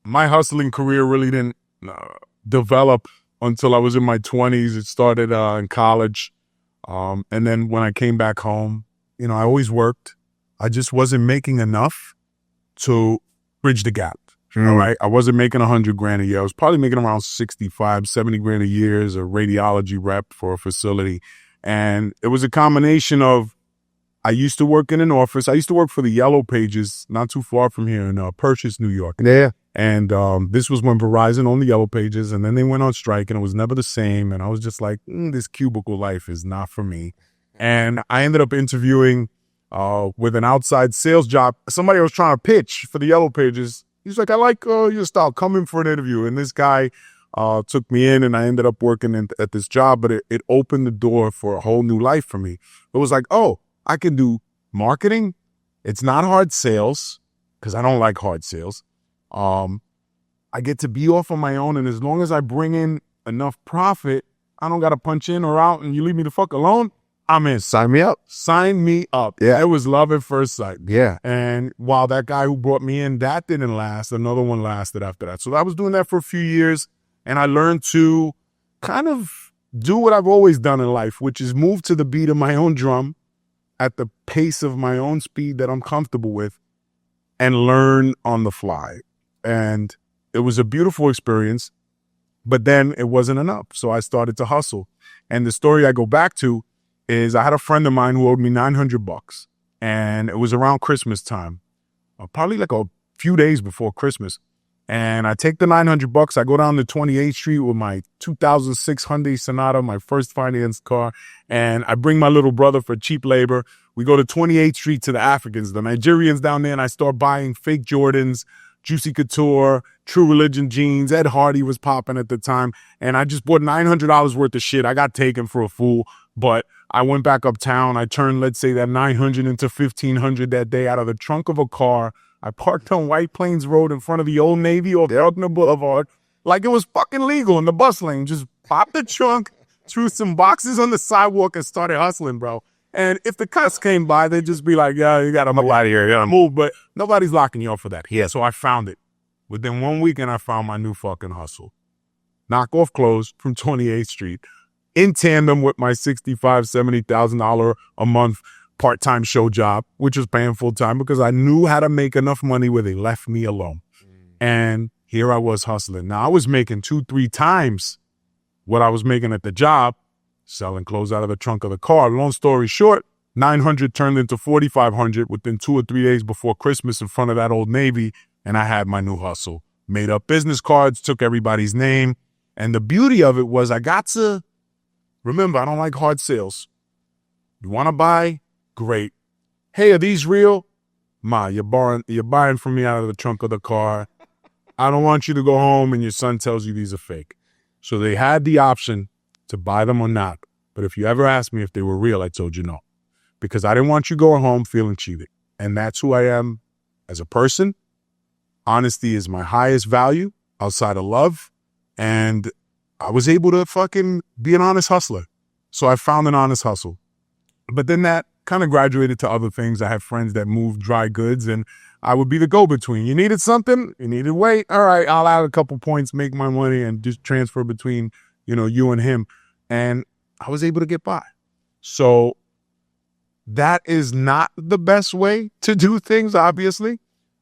my hustling career really didn't develop until I was in my 20s. It started in college. And then when I came back home, I always worked. I just wasn't making enough to bridge the gap. All right. I wasn't making $100,000 a year. I was probably making around 65, 70 grand a year as a radiology rep for a facility. And it was a combination of, I used to work in an office. I used to work for the Yellow Pages, not too far from here in Purchase, New York. Yeah. And this was when Verizon owned the Yellow Pages, and then they went on strike, and it was never the same. And I was just like, this cubicle life is not for me. And I ended up interviewing with an outside sales job. Somebody was trying to pitch for the Yellow Pages. He's like, I like your style. Come in for an interview. And this guy took me in, and I ended up working at this job. But it opened the door for a whole new life for me. It was like, oh, I can do marketing. It's not hard sales because I don't like hard sales. I get to be off on my own, and as long as I bring in enough profit, I don't got to punch in or out, and you leave me the fuck alone, I'm in. Sign me up. Sign me up. Yeah. It was love at first sight. Yeah. And while that guy who brought me in, that didn't last, another one lasted after that. So I was doing that for a few years, and I learned to kind of do what I've always done in life, which is move to the beat of my own drum at the pace of my own speed that I'm comfortable with and learn on the fly. And it was a beautiful experience, but then it wasn't enough. So I started to hustle. And the story I go back to is I had a friend of mine who owed me $900, and it was around Christmas time, probably like a few days before Christmas. And I take the $900, I go down to 28th Street with my 2006 Hyundai Sonata, my first financed car, and I bring my little brother for cheap labor. We go to 28th Street to the Africans, the Nigerians down there, and I start buying fake Jordans, Juicy Couture, True Religion jeans. Ed Hardy was popping at the time, and I just bought $900 worth of shit. I got taken for a fool, but I went back uptown. I turned, let's say, that 900 into 1,500 that day out of the trunk of a car. I parked on White Plains Road in front of the Old Navy off Elkner Boulevard like it was fucking legal in the bus lane. Just popped the trunk, threw some boxes on the sidewalk, and started hustling, bro. And if the cops came by, they'd just be like, yeah, you got to move out of here. You got to move. But nobody's locking you up for that. Yeah, so I found it. Within 1 weekend, I found my new fucking hustle. Knock off clothes from 28th Street in tandem with my $65,000, $70,000 a month part-time show job, which was paying full-time because I knew how to make enough money where they left me alone. And here I was hustling. Now, I was making 2-3 times what I was making at the job, selling clothes out of the trunk of the car. Long story short, 900 turned into 4,500 within 2 or 3 days before Christmas in front of that Old Navy, and I had my new hustle. Made up business cards, took everybody's name, and the beauty of it was I got to, remember, I don't like hard sales. You want to buy? Great. Hey, are these real? Ma, you're buying from me out of the trunk of the car. I don't want you to go home and your son tells you these are fake. So they had the option to buy them or not. But if you ever asked me if they were real, I told you no. Because I didn't want you going home feeling cheated. And that's who I am as a person. Honesty is my highest value outside of love. And I was able to fucking be an honest hustler. So I found an honest hustle. But then that kind of graduated to other things. I had friends that moved dry goods, and I would be the go-between. You needed something, you needed weight. All right, I'll add a couple points, make my money, and just transfer between, you and him. And I was able to get by. So that is not the best way to do things, obviously.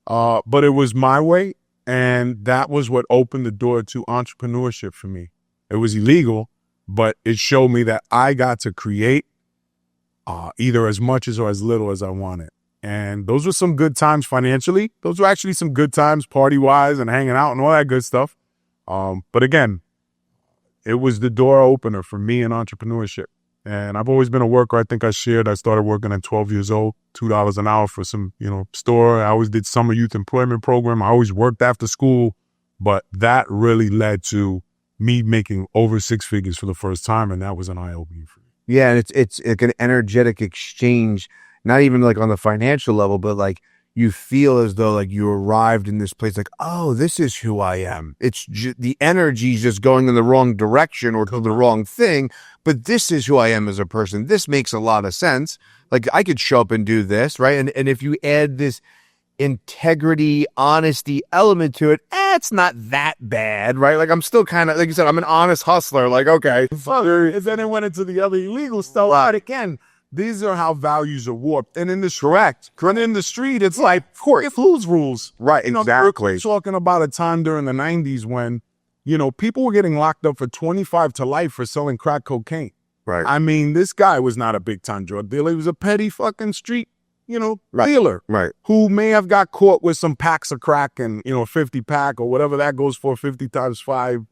But it was my way. And that was what opened the door to entrepreneurship for me. It was illegal, but it showed me that I got to create either as much or as little as I wanted. And those were some good times financially. Those were actually some good times party-wise and hanging out and all that good stuff. But again, it was the door opener for me in entrepreneurship. And I've always been a worker. I think I shared I started working at 12 years old, $2 an hour for some, store. I always did summer youth employment program. I always worked after school. But that really led to me making over six figures for the first time. And that was an eye-opener for me. Yeah, and it's like an energetic exchange, not even like on the financial level, but like you feel as though like you arrived in this place like, oh, this is who I am. It's the energy is just going in the wrong direction or to the wrong thing, but this is who I am as a person. This makes a lot of sense. Like I could show up and do this, right? And if you add this integrity, honesty element to it, it's not that bad, right? Like I'm still kind of, like you said, I'm an honest hustler. Like, okay. And then it went into the other illegal stuff. But again, these are how values are warped. And in this in the street, it's like, of course, whose rules? Right, exactly. We're talking about a time during the 90s when, people were getting locked up for 25 to life for selling crack cocaine. Right. I mean, this guy was not a big time drug dealer. He was a petty fucking street, dealer. Right. Who may have got caught with some packs of crack and, a 50 pack or whatever that goes for, 50 times 5,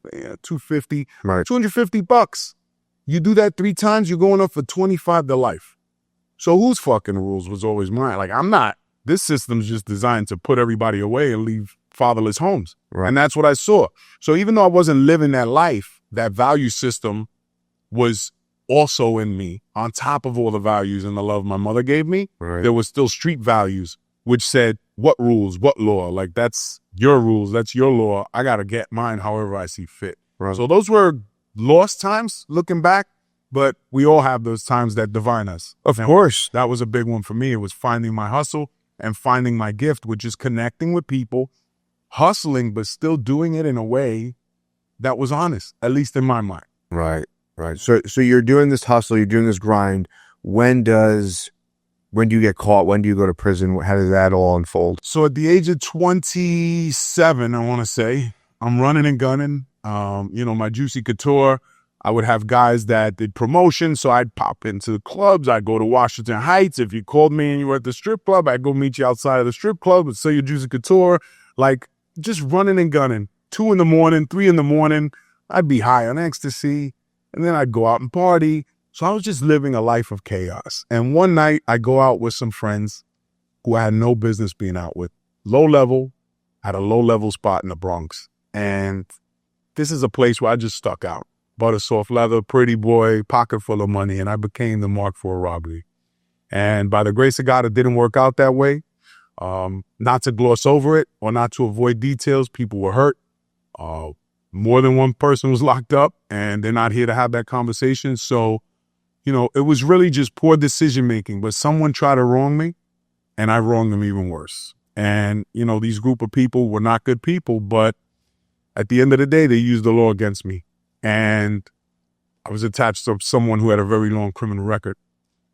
250, right. $250. You do that 3 times, you're going up for 25 to life. So whose fucking rules was always mine? Like, I'm not. This system's just designed to put everybody away and leave fatherless homes. Right. And that's what I saw. So even though I wasn't living that life, that value system was also in me. On top of all the values and the love my mother gave me, right. There was still street values, which said, what rules, what law? Like, that's your rules, that's your law. I got to get mine however I see fit. Right. So those were lost times looking back, but we all have those times that define us. Of course. That was a big one for me. It was finding my hustle and finding my gift, which is connecting with people, hustling, but still doing it in a way that was honest, at least in my mind. Right. So you're doing this hustle, you're doing this grind. When do you get caught? When do you go to prison? How does that all unfold? So at the age of 27, I want to say, I'm running and gunning. My Juicy Couture, I would have guys that did promotions. So I'd pop into the clubs. I'd go to Washington Heights. If you called me and you were at the strip club, I'd go meet you outside of the strip club and sell your Juicy Couture. Like just running and gunning. 2 a.m, 3 a.m. I'd be high on ecstasy. And then I'd go out and party. So I was just living a life of chaos. And one night I go out with some friends who I had no business being out with. Low level, at a low level spot in the Bronx. And this is a place where I just stuck out. Bought a soft leather, pretty boy, pocket full of money, and I became the mark for a robbery. And by the grace of God, it didn't work out that way. Not to gloss over it or not to avoid details, people were hurt. More than one person was locked up, and they're not here to have that conversation. So, it was really just poor decision-making, but someone tried to wrong me, and I wronged them even worse. And, these group of people were not good people, but at the end of the day, they used the law against me. And I was attached to someone who had a very long criminal record.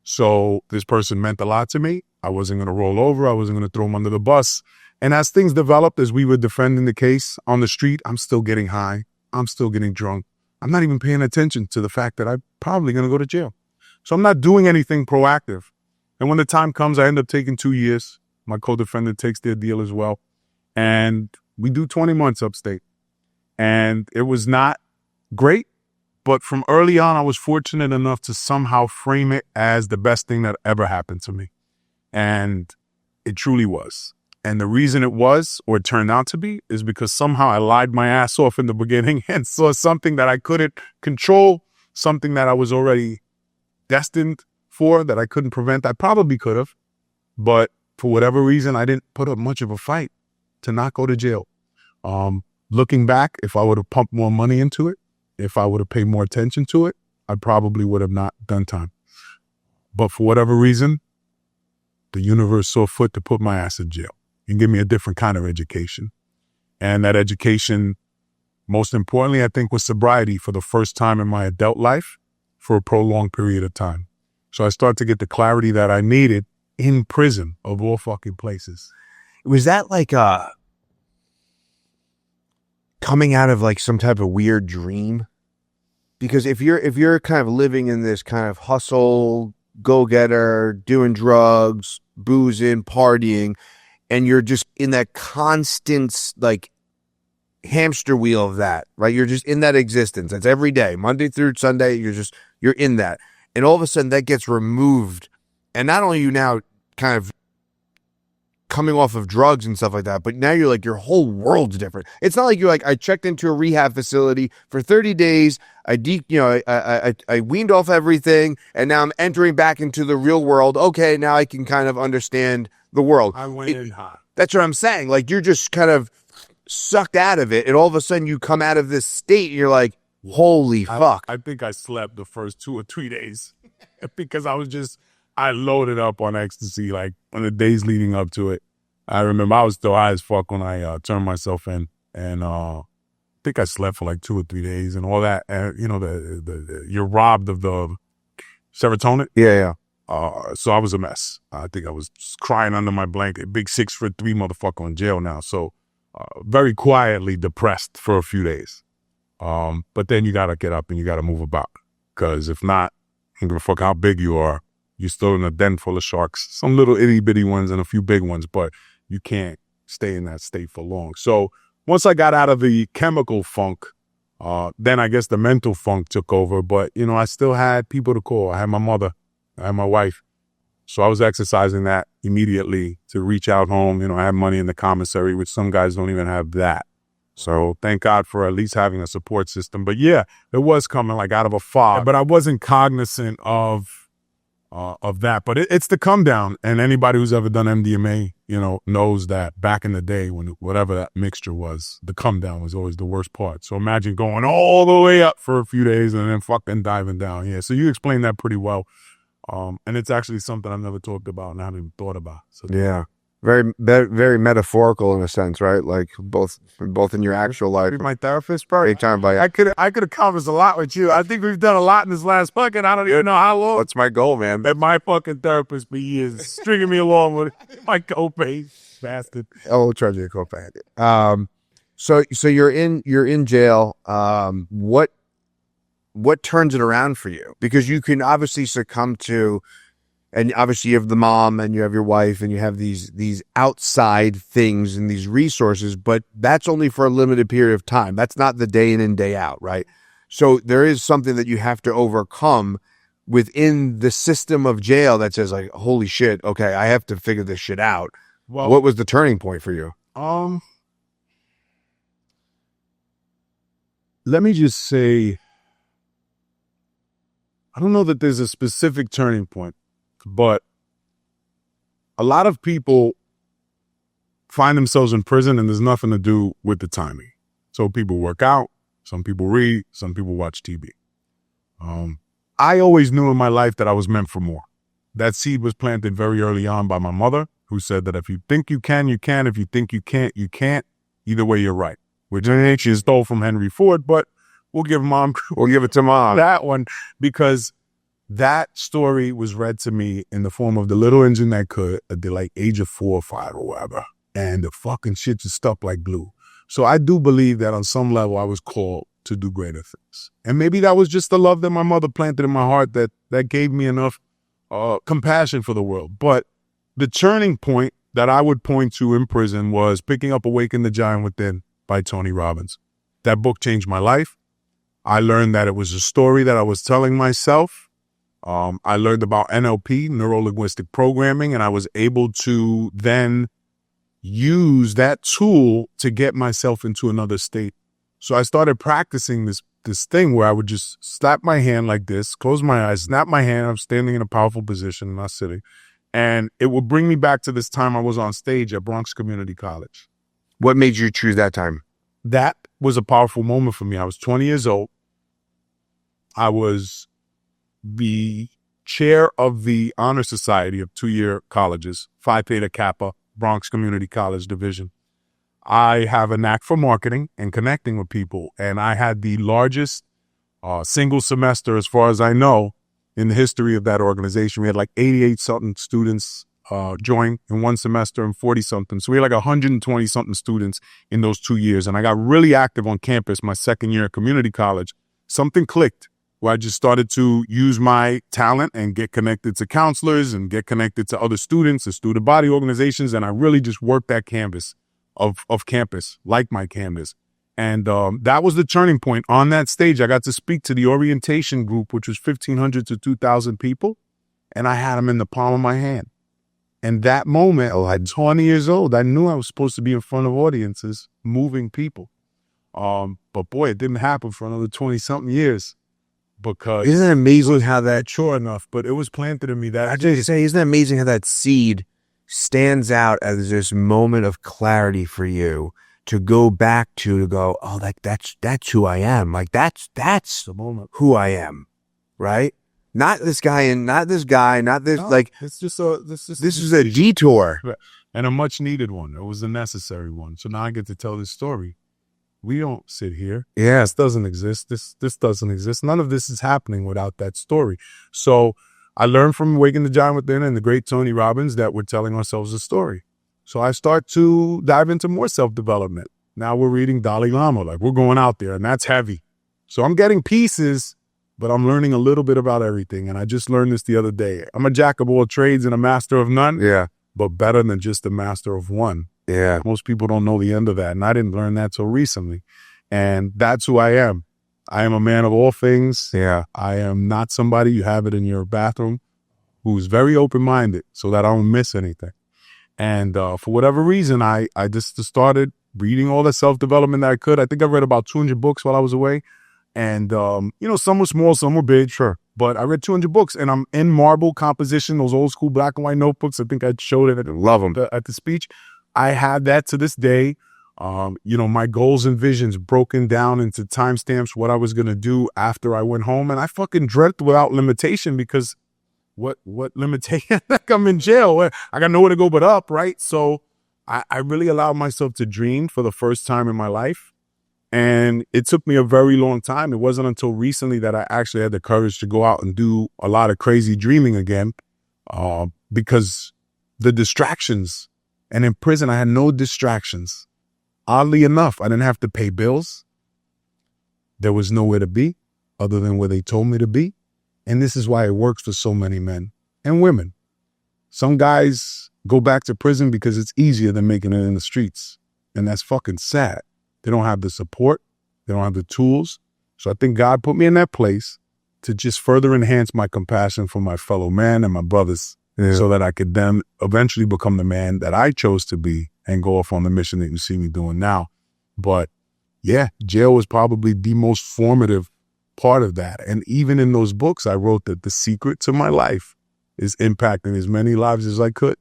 So this person meant a lot to me. I wasn't going to roll over. I wasn't going to throw him under the bus. And as things developed, as we were defending the case on the street, I'm still getting high. I'm still getting drunk. I'm not even paying attention to the fact that I'm probably going to go to jail. So I'm not doing anything proactive. And when the time comes, I end up taking 2 years. My co-defendant takes their deal as well. And we do 20 months upstate. And it was not great. But from early on, I was fortunate enough to somehow frame it as the best thing that ever happened to me. And it truly was. And the reason it was, or it turned out to be, is because somehow I lied my ass off in the beginning and saw something that I couldn't control, something that I was already destined for, that I couldn't prevent. I probably could have, but for whatever reason, I didn't put up much of a fight to not go to jail. Looking back, if I would have pumped more money into it, if I would have paid more attention to it, I probably would have not done time. But for whatever reason, the universe saw fit to put my ass in jail and give me a different kind of education. And that education, most importantly, I think, was sobriety for the first time in my adult life for a prolonged period of time. So I started to get the clarity that I needed in prison, of all fucking places. Was that like coming out of like some type of weird dream? Because if you're kind of living in this kind of hustle, go-getter, doing drugs, boozing, partying, and you're just in that constant like hamster wheel of that, right? You're just in that existence. That's every day, Monday through Sunday. You're in that, and all of a sudden that gets removed, and not only are you now kind of coming off of drugs and stuff like that, but now you're like, your whole world's different. It's not like you're like, I checked into a rehab facility for 30 days. I weaned off everything, and now I'm entering back into the real world. Okay, now I can kind of understand the world. I went in hot. That's what I'm saying. Like, you're just kind of sucked out of it, and all of a sudden you come out of this state and you're like, holy fuck. I think I slept the first 2 or 3 days because I loaded up on ecstasy, like on the days leading up to it. I remember I was still high as fuck when I turned myself in, and I think I slept for like 2 or 3 days and all that. You know, you're robbed of the serotonin. Yeah. So I was a mess. I think I was just crying under my blanket. Big 6'3" motherfucker in jail now. So very quietly depressed for a few days. But then you gotta get up and you gotta move about, because if not, I don't give a fuck how big you are. You're still in a den full of sharks, some little itty bitty ones and a few big ones, but you can't stay in that state for long. So once I got out of the chemical funk, then I guess the mental funk took over. But, you know, I still had people to call. I had my mother, I had my wife. So I was exercising that immediately to reach out home. You know, I had money in the commissary, which some guys don't even have that. So thank God for at least having a support system. But yeah, it was coming like out of a fog, but I wasn't cognizant of that. But it's the come down. And anybody who's ever done MDMA, you know, knows that back in the day, when whatever that mixture was, the come down was always the worst part. So imagine going all the way up for a few days and then fucking diving down. Yeah. So you explained that pretty well. And it's actually something I've never talked about and I haven't even thought about. So Yeah. Very, very metaphorical in a sense, right? Like both in your actual life. You're my therapist, bro. Big time, but I could have accomplished a lot with you. I think we've done a lot in this last fucking, I don't even know how long. What's my goal, man? And my fucking therapist for years, stringing me along with my copay, bastard. Oh, we'll charge you a copay. So you're in jail. What turns it around for you? Because you can obviously succumb to, and obviously you have the mom and you have your wife and you have these outside things and these resources, but that's only for a limited period of time. That's not the day in and day out, right? So there is something that you have to overcome within the system of jail that says like, holy shit, okay, I have to figure this shit out. Well, What was the turning point for you? Let me just say, I don't know that there's a specific turning point, but a lot of people find themselves in prison and there's nothing to do with the timing. So people work out, some people read, some people watch TV. I always knew in my life that I was meant for more. That seed was planted very early on by my mother, who said that if you think you can, you can. If you think you can't, you can't. Either way, you're right. Which she stole from Henry Ford, but we'll give it to mom. That one, because that story was read to me in the form of the little engine that could at the like age of 4 or 5 or whatever. And the fucking shit just stuck like glue. So I do believe that on some level I was called to do greater things. And maybe that was just the love that my mother planted in my heart that gave me enough compassion for the world. But the turning point that I would point to in prison was picking up Awaken the Giant Within by Tony Robbins. That book changed my life. I learned that it was a story that I was telling myself. I learned about NLP, neuro-linguistic programming, and I was able to then use that tool to get myself into another state. So I started practicing this thing where I would just slap my hand like this, close my eyes, snap my hand. I'm standing in a powerful position, not sitting. And it would bring me back to this time I was on stage at Bronx Community College. What made you choose that time? That was a powerful moment for me. I was 20 years old. I was the chair of the Honor Society of 2-year colleges, Phi Theta Kappa, Bronx Community College Division. I have a knack for marketing and connecting with people, and I had the largest single semester, as far as I know, in the history of that organization. We had like 88-something students join in one semester and 40-something. So we had like 120-something students in those 2 years. And I got really active on campus my second year at community college. Something clicked where I just started to use my talent and get connected to counselors and get connected to other students and student body organizations. And I really just worked that canvas of campus, like my canvas. And that was the turning point. On that stage, I got to speak to the orientation group, which was 1,500 to 2,000 people. And I had them in the palm of my hand. And that moment, at 20 years old, I knew I was supposed to be in front of audiences, moving people. But boy, it didn't happen for another 20-something years. Because isn't it amazing how that, sure enough, but it was planted in me that I just say, isn't it amazing how that seed stands out as this moment of clarity for you to go back to go, oh, that's who I am. Like that's the moment. Who I am, right? Not this guy and not this guy, not this, no, like, it's just this is a detour. And a much needed one. It was a necessary one. So now I get to tell this story. We don't sit here. Yeah. This doesn't exist. This doesn't exist. None of this is happening without that story. So I learned from Waking the Giant Within and the great Tony Robbins that we're telling ourselves a story. So I start to dive into more self-development. Now we're reading Dalai Lama, like we're going out there, and that's heavy. So I'm getting pieces, but I'm learning a little bit about everything. And I just learned this the other day. I'm a jack of all trades and a master of none. Yeah. But better than just a master of one. Yeah. Most people don't know the end of that. And I didn't learn that till recently. And that's who I am. I am a man of all things. Yeah. I am not somebody you have it in your bathroom who's very open-minded so that I don't miss anything. And for whatever reason, I just started reading all the self-development that I could. I think I read about 200 books while I was away. And, some were small, some were big, sure. But I read 200 books, and I'm in marble composition, those old school black and white notebooks. I think I showed it. Love them. At the speech. I had that to this day. My goals and visions broken down into timestamps, what I was going to do after I went home. And I fucking dreamt without limitation because what limitation? Like I'm in jail. I got nowhere to go but up, right? So I really allowed myself to dream for the first time in my life. And it took me a very long time. It wasn't until recently that I actually had the courage to go out and do a lot of crazy dreaming again, because the distractions, and in prison, I had no distractions. Oddly enough, I didn't have to pay bills. There was nowhere to be other than where they told me to be. And this is why it works for so many men and women. Some guys go back to prison because it's easier than making it in the streets. And that's fucking sad. They don't have the support. They don't have the tools. So I think God put me in that place to just further enhance my compassion for my fellow man and my brothers, so that I could then eventually become the man that I chose to be and go off on the mission that you see me doing now. But yeah, jail was probably the most formative part of that. And even in those books, I wrote that the secret to my life is impacting as many lives as I could.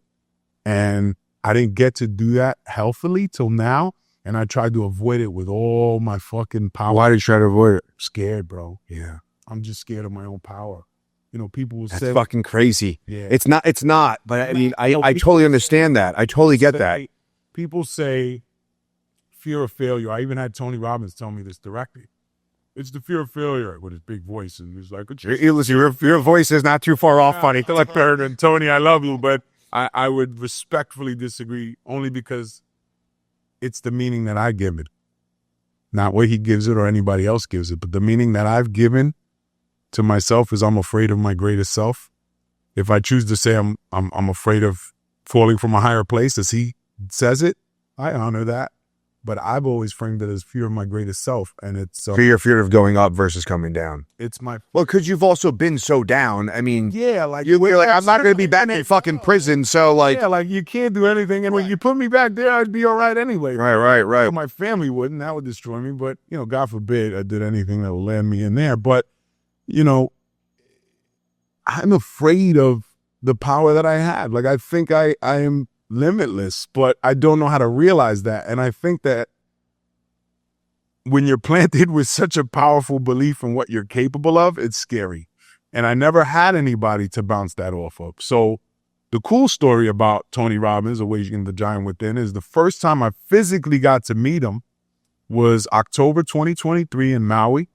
And I didn't get to do that healthily till now. And I tried to avoid it with all my fucking power. Why did you try to avoid it? Scared, bro. Yeah. I'm just scared of my own power. People will That's say, fucking crazy. Yeah. It's not, but I mean, I totally understand that. I totally get that. People say fear of failure. I even had Tony Robbins tell me this directly. It's the fear of failure with his big voice. And he's like, your voice is not too far off, buddy. Like, and Tony, I love you, but I would respectfully disagree only because it's the meaning that I give it. Not what he gives it or anybody else gives it, but the meaning that I've given to myself is I'm afraid of my greatest self. If I choose to say I'm afraid of falling from a higher place as he says it, I honor that. But I've always framed it as fear of my greatest self. And it's fear of going up versus coming down. It's my because you've also been so down. I mean, yeah, like you're like, I'm not going to be back in fucking prison. So like, yeah, like you can't do anything. And when you put me back there, I'd be all right anyway. Right. So my family wouldn't. That would destroy me. But God forbid I did anything that would land me in there. But I'm afraid of the power that I have. Like I think I am limitless, but I don't know how to realize that. And I think that when you're planted with such a powerful belief in what you're capable of, it's scary. And I never had anybody to bounce that off of. So the cool story about Tony Robbins, Awakening the Giant Within, is the first time I physically got to meet him was October 2023 in Maui.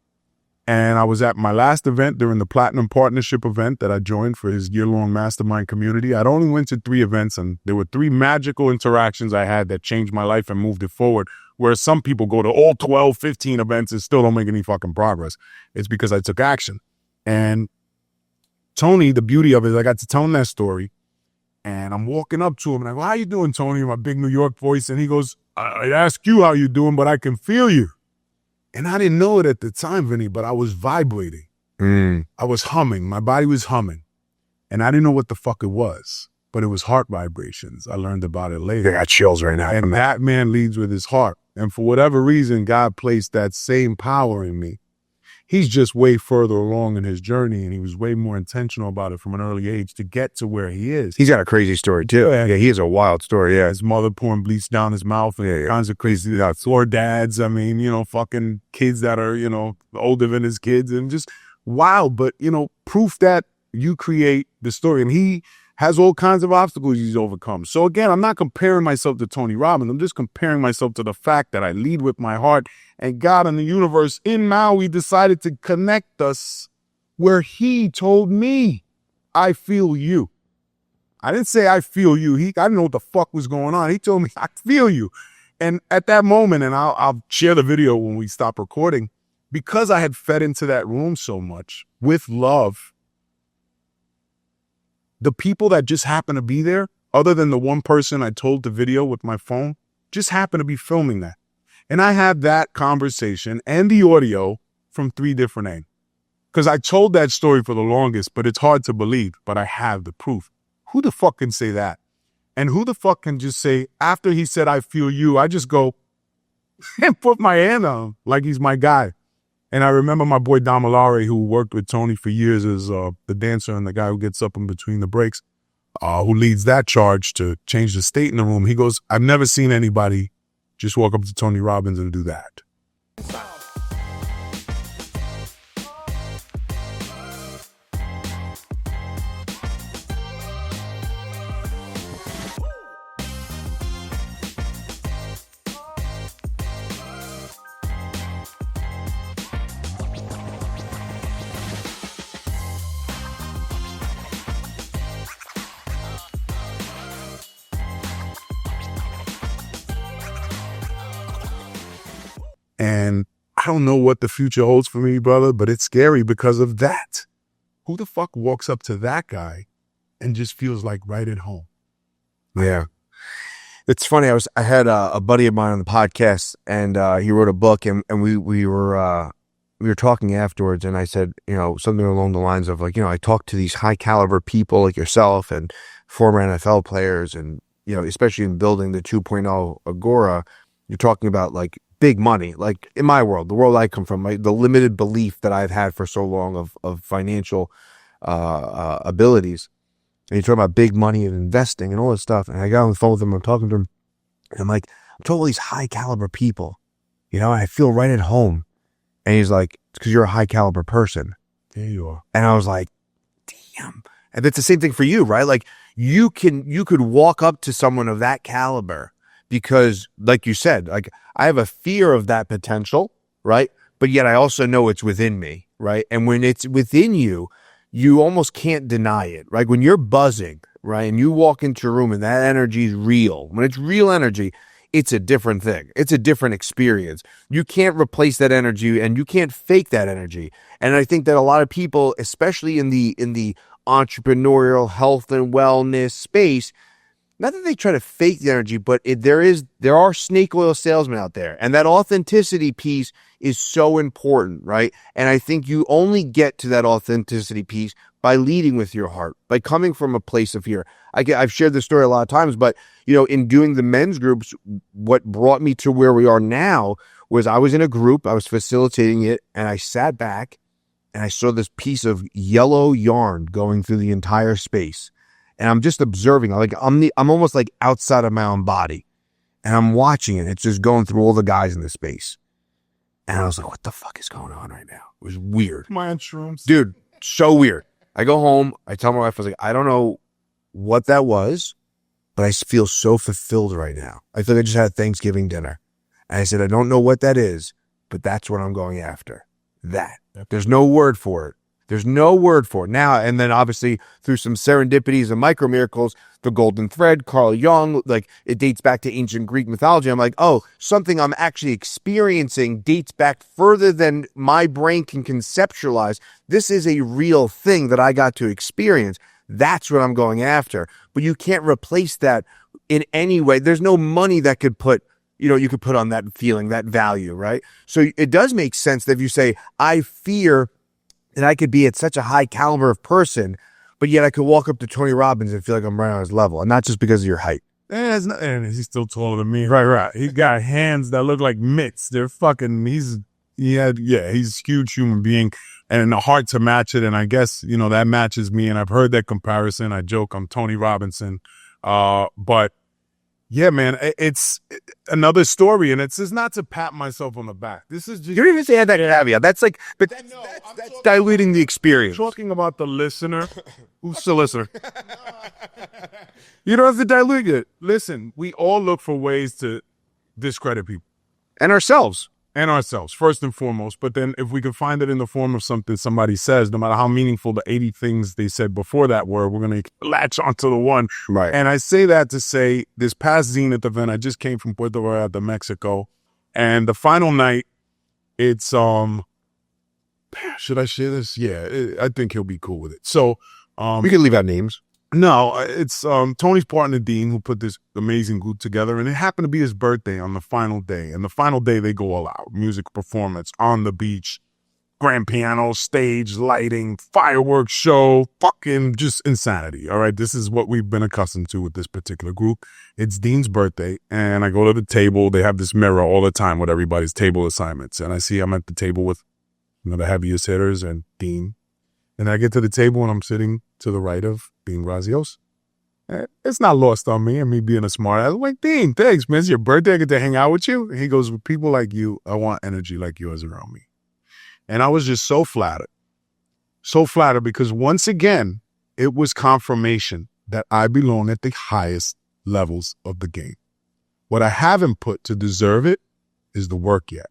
And I was at my last event during the Platinum Partnership event that I joined for his year-long mastermind community. I'd only went to 3 events, and there were 3 magical interactions I had that changed my life and moved it forward. Whereas some people go to all 12, 15 events and still don't make any fucking progress. It's because I took action. And Tony, the beauty of it is I got to tell him that story. And I'm walking up to him and I go, "How you doing, Tony?" in my big New York voice. And he goes, "I ask you how you doing, but I can feel you." And I didn't know it at the time, Vinny, but I was vibrating. I was humming. My body was humming. And I didn't know what the fuck it was, but it was heart vibrations. I learned about it later. I got chills right now. And that man leads with his heart. And for whatever reason, God placed that same power in me. He's just way further along in his journey, and he was way more intentional about it from an early age to get to where he is. He's got a crazy story too. Yeah, he has a wild story. Yeah, His mother pouring bleach down his mouth, and kinds of crazy or dads. I mean, fucking kids that are, older than his kids, and just wild. But, proof that you create the story. And he has all kinds of obstacles he's overcome. So again, I'm not comparing myself to Tony Robbins. I'm just comparing myself to the fact that I lead with my heart, and God and the universe in Maui decided to connect us where he told me, "I feel you." I didn't say I feel you. I didn't know what the fuck was going on. He told me, "I feel you." And at that moment, and I'll share the video when we stop recording, because I had fed into that room so much with love, the people that just happened to be there, other than the one person I told the video with my phone, just happened to be filming that. And I have that conversation and the audio from 3 different angles. Because I told that story for the longest, but it's hard to believe, but I have the proof. Who the fuck can say that? And who the fuck can just say, after he said, "I feel you," I just go and put my hand on him like he's my guy. And I remember my boy Damalare, who worked with Tony for years as the dancer and the guy who gets up in between the breaks, who leads that charge to change the state in the room. He goes, "I've never seen anybody just walk up to Tony Robbins and do that." And I don't know what the future holds for me, brother, but it's scary because of that. Who the fuck walks up to that guy and just feels like right at home? yeah. It's funny. I had a buddy of mine on the podcast, and he wrote a book, and we were talking afterwards, and I said, something along the lines of like, I talk to these high caliber people like yourself and former NFL players, and especially in building the 2.0 Agora, you're talking about like big money. Like in my world, the world I come from, the limited belief that I've had for so long of financial abilities. And you're talking about big money and investing and all this stuff. And I got on the phone with him, I'm talking to him, and I'm like, I'm talking to all these high caliber people, and I feel right at home. And he's like, "It's because you're a high caliber person." There you are. And I was like, damn. And that's the same thing for you, right? Like you could walk up to someone of that caliber because, like you said, like I have a fear of that potential, right? But yet I also know it's within me, right? And when it's within you, you almost can't deny it, right? When you're buzzing, right, and you walk into a room and that energy is real, when it's real energy, it's a different thing. It's a different experience. You can't replace that energy, and you can't fake that energy. And I think that a lot of people, especially in the entrepreneurial health and wellness space, not that they try to fake the energy, but there are snake oil salesmen out there, and that authenticity piece is so important, right? And I think you only get to that authenticity piece by leading with your heart, by coming from a place of fear. I've shared this story a lot of times, but in doing the men's groups, what brought me to where we are now was I was in a group, I was facilitating it, and I sat back and I saw this piece of yellow yarn going through the entire space. And I'm just observing, like I'm almost like outside of my own body, and I'm watching it. It's just going through all the guys in the space. And I was like, what the fuck is going on right now? It was weird. My shrooms. Dude, So weird. I go home. I tell my wife, I was like, I don't know what that was, but I feel so fulfilled right now. I feel like I just had Thanksgiving dinner. And I said, I don't know what that is, but that's what I'm going after. That. There's no word for it. There's no word for it. Now, and then obviously through some serendipities and micro miracles, the golden thread, Carl Jung, like it dates back to ancient Greek mythology. I'm like, oh, something I'm actually experiencing dates back further than my brain can conceptualize. This is a real thing that I got to experience. That's what I'm going after. But you can't replace that in any way. There's no money that could put, you could put on that feeling, that value, right? So it does make sense that if you say, I fear that I could be at such a high caliber of person, but yet I could walk up to Tony Robbins and feel like I'm right on his level, and not just because of your height. And he's still taller than me. Right. He got hands that look like mitts. They're fucking, he's a huge human being and a heart to match it. And I guess, that matches me. And I've heard that comparison. I joke, I'm Tony Robinson. But yeah, man, it's another story, and it's just not to pat myself on the back. This is just... You don't even say that caveat. That's like, but that's diluting the experience. Talking about the listener. Who's the listener? You don't have to dilute it. Listen, we all look for ways to discredit people. And ourselves. First and foremost. But then if we can find it in the form of something somebody says, no matter how meaningful the 80 things they said before that were, we're going to latch onto the one. Right. And I say that to say this past Zenith event, I just came from Puerto Vallarta, Mexico. And the final night, it's, should I share this? Yeah, I think he'll be cool with it. So, we can leave out names. No, it's Tony's partner, Dean, who put this amazing group together. And it happened to be his birthday on the final day. And the final day, they go all out. Music performance on the beach, grand piano, stage, lighting, fireworks show, fucking just insanity. All right, this is what we've been accustomed to with this particular group. It's Dean's birthday. And I go to the table. They have this mirror all the time with everybody's table assignments. And I see I'm at the table with the heaviest hitters and Dean. And I get to the table and I'm sitting to the right of Dean Grazios. It's not lost on me and me being a smart ass. I'm like, Dean, thanks, man. It's your birthday. I get to hang out with you. And he goes, with people like you, I want energy like yours around me. And I was just so flattered. So flattered because once again, it was confirmation that I belong at the highest levels of the game. What I haven't put to deserve it is the work yet.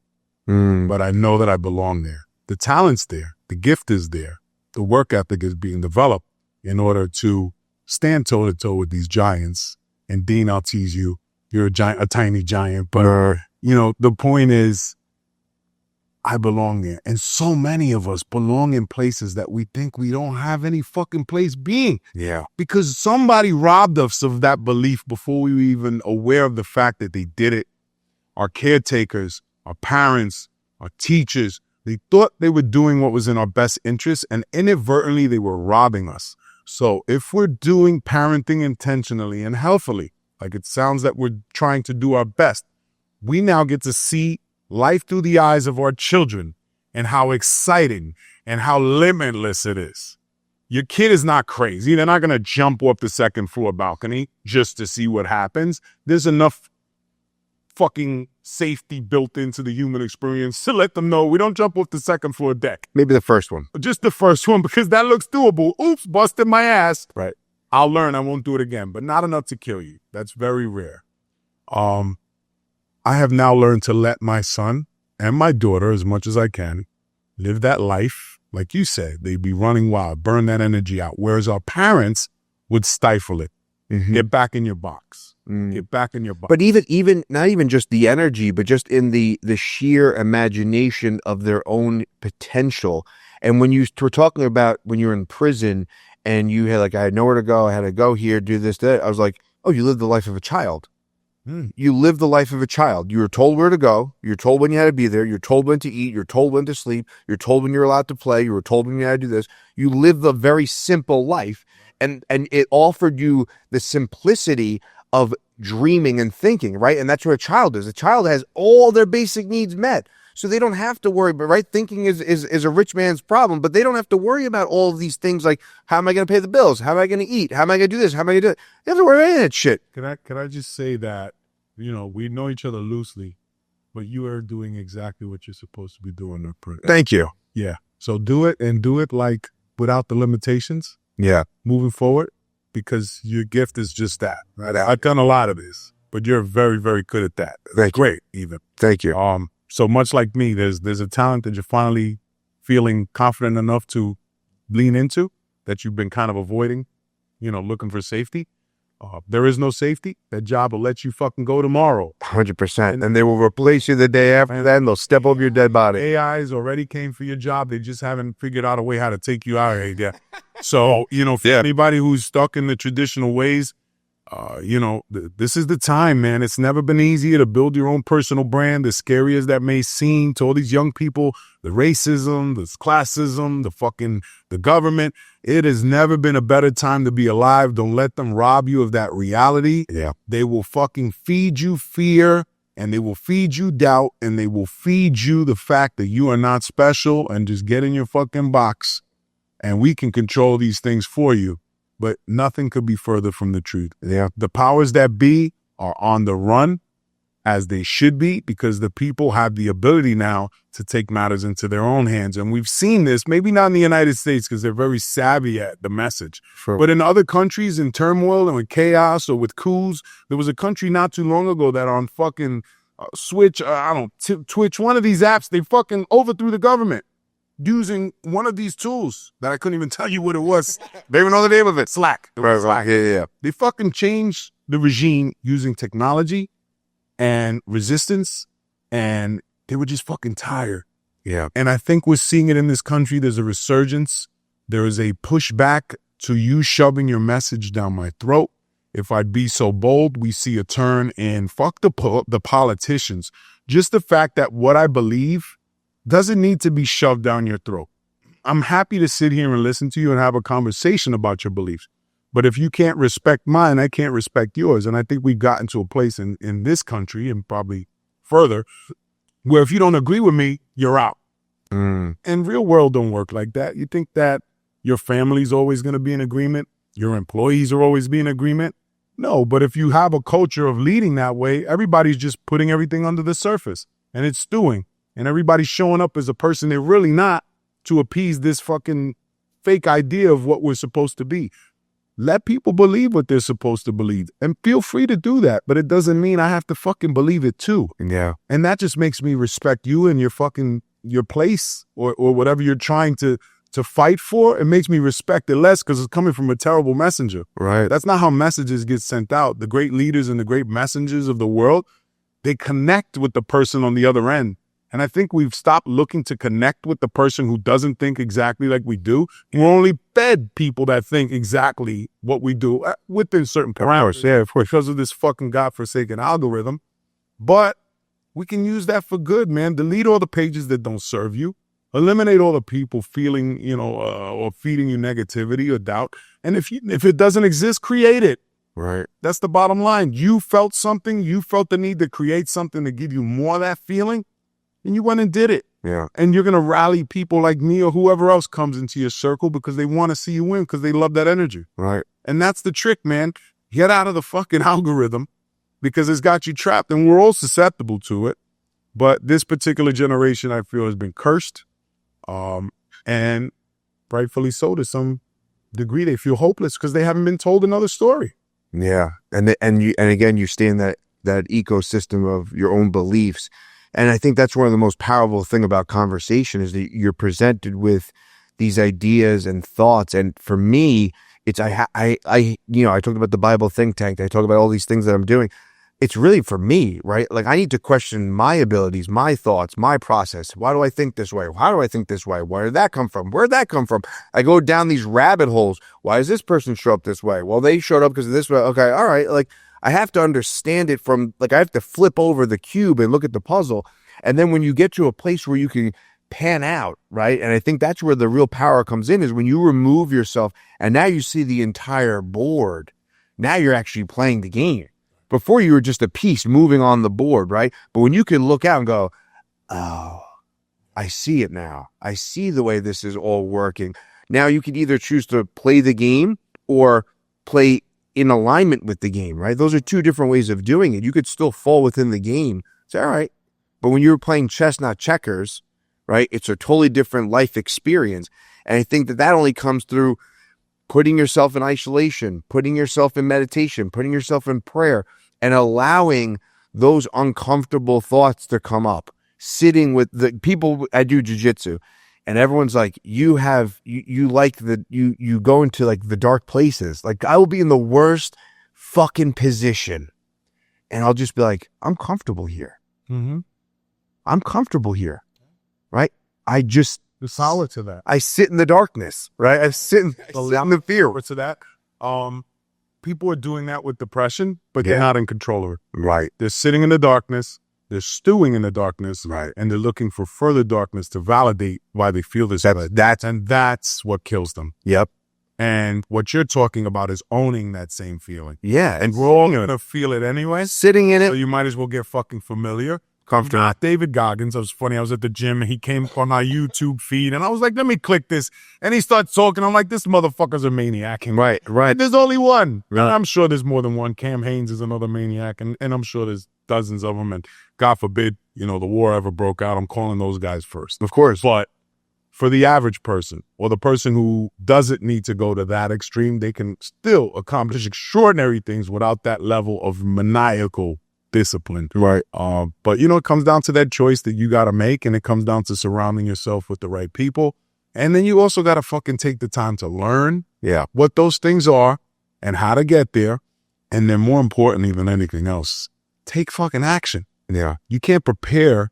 But I know that I belong there. The talent's there. The gift is there. The work ethic is being developed in order to stand toe-to-toe with these giants. And Dean, I'll tease you. You're a tiny giant. But, the point is, I belong there. And so many of us belong in places that we think we don't have any fucking place being. Yeah. Because somebody robbed us of that belief before we were even aware of the fact that they did it. Our caretakers, our parents, our teachers, they thought they were doing what was in our best interest, and inadvertently they were robbing us. So if we're doing parenting intentionally and healthily, like it sounds that we're trying to do our best, we now get to see life through the eyes of our children and how exciting and how limitless it is. Your kid is not crazy. They're not going to jump off the second floor balcony just to see what happens. There's enough fucking safety built into the human experience to let them know we don't jump off the second floor deck. Maybe the first one. Just the first one, because that looks doable. Oops, busted my ass. Right. I'll learn. I won't do it again, but not enough to kill you. That's very rare. I have now learned to let my son and my daughter, as much as I can, live that life. Like you said, they'd be running wild, burn that energy out. Whereas our parents would stifle it. Get back in your box. Get back in your box. But even not even just the energy, but just in the sheer imagination of their own potential. And when you were talking about when you were in prison and you had I had nowhere to go, I had to go here, do this, that. I was like, oh, you lived the life of a child. You live the life of a child. You were told where to go. You're told when you had to be there. You're told when to eat. You're told when to sleep. You're told when you're allowed to play. You were told when you had to do this. You live the very simple life. And it offered you the simplicity of dreaming and thinking, right? And that's what a child is. A child has all their basic needs met. So they don't have to worry, but right? Thinking is a rich man's problem, but they don't have to worry about all of these things like, how am I going to pay the bills? How am I going to eat? How am I going to do this? How am I going to do it? You have to worry about any of that shit. Can I just say that, we know each other loosely, but you are doing exactly what you're supposed to be doing. Thank you. Yeah. So do it and do it like without the limitations Yeah. moving forward, because your gift is just that. Right? I've done a lot of this, but you're very, very good at that. Thank you. Great, even. Thank you. So much like me, there's a talent that you're finally feeling confident enough to lean into that you've been kind of avoiding, looking for safety. There is no safety. That job will let you fucking go tomorrow. 100%. And they will replace you the day after that, and they'll step over your dead body. AIs already came for your job. They just haven't figured out a way how to take you out of here yet. So, for anybody who's stuck in the traditional ways, this is the time, man. It's never been easier to build your own personal brand, as scary as that may seem to all these young people. The racism, the classism, the government. It has never been a better time to be alive. Don't let them rob you of that reality. Yeah. They will fucking feed you fear, and they will feed you doubt, and they will feed you the fact that you are not special, and just get in your fucking box, and we can control these things for you. But nothing could be further from the truth. Yeah. The powers that be are on the run, as they should be, because the people have the ability now to take matters into their own hands. And we've seen this, maybe not in the United States because they're very savvy at the message, Sure. but in other countries in turmoil and with chaos or with coups. There was a country not too long ago that on fucking Twitch, one of these apps, they fucking overthrew the government using one of these tools that I couldn't even tell you what it was. They even know the name of it. Slack. It was Slack. Yeah. They fucking changed the regime using technology and resistance, and they were just fucking tired. Yeah. And I think we're seeing it in this country. There's a resurgence. There is a pushback to you shoving your message down my throat. If I'd be so bold, we see a turn in fuck the politicians. Just the fact that what I believe doesn't need to be shoved down your throat. I'm happy to sit here and listen to you and have a conversation about your beliefs. But if you can't respect mine, I can't respect yours. And I think we've gotten to a place in this country, and probably further, where if you don't agree with me, you're out. And real world don't work like that. You think that your family's always going to be in agreement? Your employees are always be in agreement? No, but if you have a culture of leading that way, everybody's just putting everything under the surface, and it's stewing. And everybody's showing up as a person they're really not, to appease this fucking fake idea of what we're supposed to be. Let people believe what they're supposed to believe, and feel free to do that. But it doesn't mean I have to fucking believe it too. Yeah. And that just makes me respect you and your place or whatever you're trying to fight for. It makes me respect it less because it's coming from a terrible messenger. Right. That's not how messages get sent out. The great leaders and the great messengers of the world, they connect with the person on the other end. And I think we've stopped looking to connect with the person who doesn't think exactly like we do. We're only fed people that think exactly what we do within certain parameters. Yeah, of course, because of this fucking godforsaken algorithm. But we can use that for good, man. Delete all the pages that don't serve you. Eliminate all the people feeling, or feeding you negativity or doubt. And if it doesn't exist, create it. Right. That's the bottom line. You felt something. You felt the need to create something to give you more of that feeling. And you went and did it. Yeah. And you're going to rally people like me or whoever else comes into your circle because they want to see you win, because they love that energy. Right. And that's the trick, man. Get out of the fucking algorithm, because it's got you trapped, and we're all susceptible to it. But this particular generation, I feel, has been cursed. And rightfully so to some degree. They feel hopeless because they haven't been told another story. Yeah. And again, you stay in that ecosystem of your own beliefs. And I think that's one of the most powerful thing about conversation, is that you're presented with these ideas and thoughts. And for me, it's, I talked about the Bible think tank. I talk about all these things that I'm doing. It's really for me, right? Like, I need to question my abilities, my thoughts, my process. Why do I think this way? How do I think this way? Where did that come from? Where did that come from? I go down these rabbit holes. Why does this person show up this way? Well, they showed up because of this way. Okay. All right. Like, I have to understand it from, like, I have to flip over the cube and look at the puzzle. And then when you get to a place where you can pan out, right? And I think that's where the real power comes in, is when you remove yourself and now you see the entire board. Now you're actually playing the game. Before, you were just a piece moving on the board, right? But when you can look out and go, oh, I see it now. I see the way this is all working. Now you can either choose to play the game or play in alignment with the game, right? Those are two different ways of doing it. You could still fall within the game. It's all right. But when you're playing chess, not checkers, right? It's a totally different life experience. And I think that only comes through putting yourself in isolation, putting yourself in meditation, putting yourself in prayer, and allowing those uncomfortable thoughts to come up. Sitting with the people, I do jujitsu, and everyone's like, you go into like the dark places. Like, I will be in the worst fucking position, and I'll just be like, I'm comfortable here. Mm-hmm. I'm comfortable here, right? You're solid to that. I sit in the darkness, right? I sit in the fear. To that. People are doing that with depression, but they're not in control of it. Right. They're sitting in the darkness. They're stewing in the darkness. Right. And they're looking for further darkness to validate why they feel this way. That's what kills them. Yep. And what you're talking about is owning that same feeling. Yeah. And We're all going to feel it anyway. sitting in it. So you might as well get fucking familiar. Comfortable. Not David Goggins. It was funny. I was at the gym and he came on my YouTube feed and I was like, let me click this. And he starts talking. I'm like, this motherfucker's a maniac. Right. And there's only one. Right. I'm sure there's more than one. Cam Haynes is another maniac. And I'm sure there's dozens of them. And God forbid, the war ever broke out. I'm calling those guys first. Of course. But for the average person or the person who doesn't need to go to that extreme, they can still accomplish extraordinary things without that level of maniacal discipline. Right. But it comes down to that choice that you got to make, and it comes down to surrounding yourself with the right people. And then you also got to fucking take the time to learn what those things are and how to get there. And then more importantly than anything else, take fucking action. Yeah. You can't prepare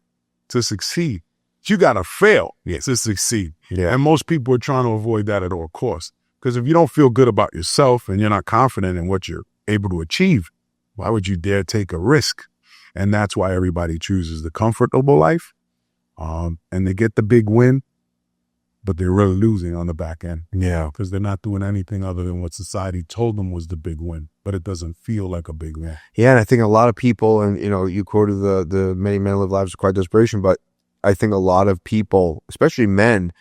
to succeed. You got to fail to succeed. Yeah. And most people are trying to avoid that at all costs. Because if you don't feel good about yourself and you're not confident in what you're able to achieve, why would you dare take a risk? And that's why everybody chooses the comfortable life. And they get the big win, but they're really losing on the back end. Yeah. Because they're not doing anything other than what society told them was the big win, but it doesn't feel like a big win. Yeah. And I think a lot of people, and you quoted the many men live lives of quiet desperation, but I think a lot of people, especially men,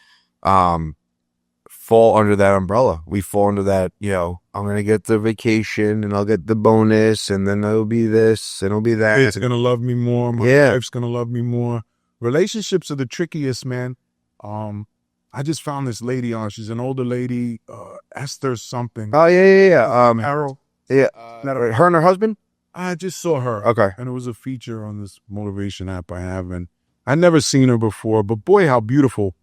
fall under that umbrella. We fall under that, I'm going to get the vacation and I'll get the bonus and then it'll be this and it'll be that. It's going to love me more. My wife's going to love me more. Relationships are the trickiest, man. I just found this lady on. She's an older lady, Esther something. Oh, yeah. Harold. Yeah. Her and her husband? I just saw her. Okay. And it was a feature on this motivation app I have. And I'd never seen her before, but boy, how beautiful.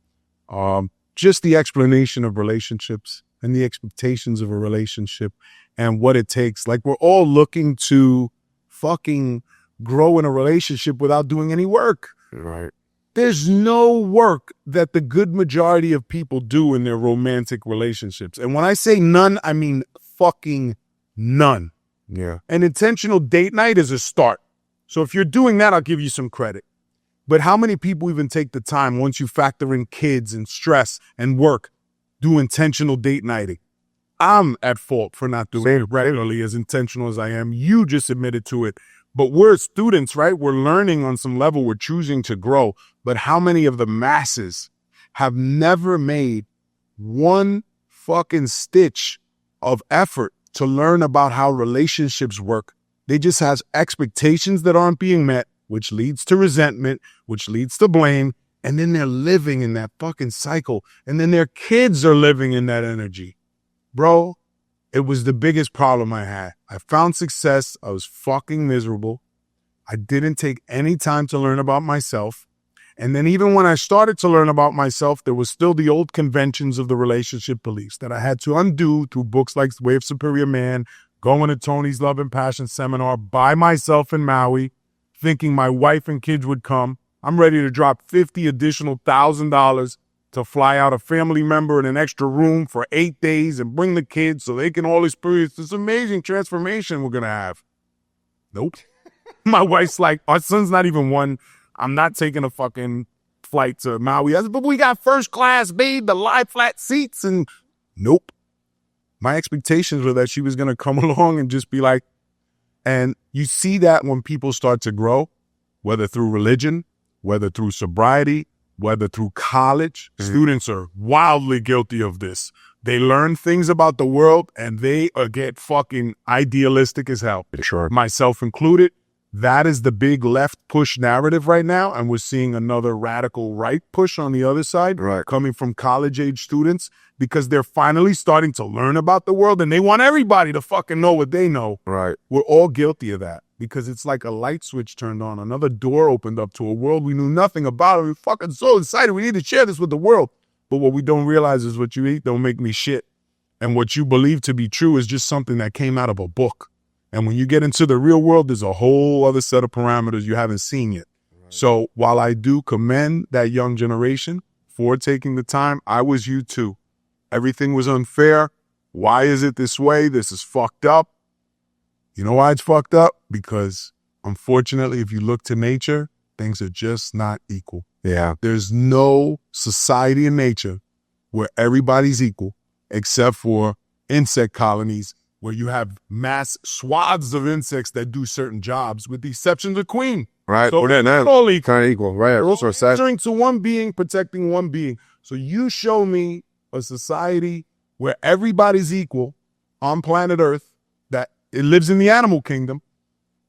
Just the explanation of relationships and the expectations of a relationship and what it takes. Like, we're all looking to fucking grow in a relationship without doing any work. Right. There's no work that the good majority of people do in their romantic relationships. And when I say none, I mean fucking none. Yeah. An intentional date night is a start. So if you're doing that, I'll give you some credit. But how many people even take the time, once you factor in kids and stress and work, do intentional date nighting? I'm at fault for not doing it regularly as intentional as I am. You just admitted to it. But we're students, right? We're learning on some level. We're choosing to grow. But how many of the masses have never made one fucking stitch of effort to learn about how relationships work? They just have expectations that aren't being met, which leads to resentment, which leads to blame. And then they're living in that fucking cycle. And then their kids are living in that energy. Bro, it was the biggest problem I had. I found success. I was fucking miserable. I didn't take any time to learn about myself. And then even when I started to learn about myself, there was still the old conventions of the relationship beliefs that I had to undo through books like Way of Superior Man, going to Tony's Love and Passion seminar by myself in Maui, thinking my wife and kids would come. I'm ready to drop $50 additional $1,000 to fly out a family member in an extra room for 8 days and bring the kids so they can all experience this amazing transformation we're going to have. Nope. My wife's like, our son's not even one. I'm not taking a fucking flight to Maui. I said, but we got first class, babe, the lie flat seats. And nope. My expectations were that she was going to come along and just be like, and you see that when people start to grow, whether through religion, whether through sobriety, whether through college, students are wildly guilty of this. They learn things about the world and they get fucking idealistic as hell. Sure. Myself included. that is the big left push narrative right now. And we're seeing another radical right push on the other side, Right. coming from college age students, because they're finally starting to learn about the world and they want everybody to fucking know what they know. Right. We're all guilty of that because it's like a light switch turned on. Another door opened up to a world we knew nothing about. We're fucking so excited. We need to share this with the world. But what we don't realize is what you eat don't make me shit. And what you believe to be true is just something that came out of a book. And when you get into the real world, there's a whole other set of parameters you haven't seen yet. Right. So while I do commend that young generation for taking the time, I was you too. Everything was unfair. Why is it this way? This is fucked up. You know why it's fucked up? Because unfortunately, if you look to nature, things are just not equal. Yeah. There's no society in nature where everybody's equal except for insect colonies where you have mass swaths of insects that do certain jobs, with the exception of queen. Right. So We're not all equal. kind of equal. Right. We're all So sad. answering to one being, protecting one being. So you show me a society where everybody's equal on planet Earth, that it lives in the animal kingdom,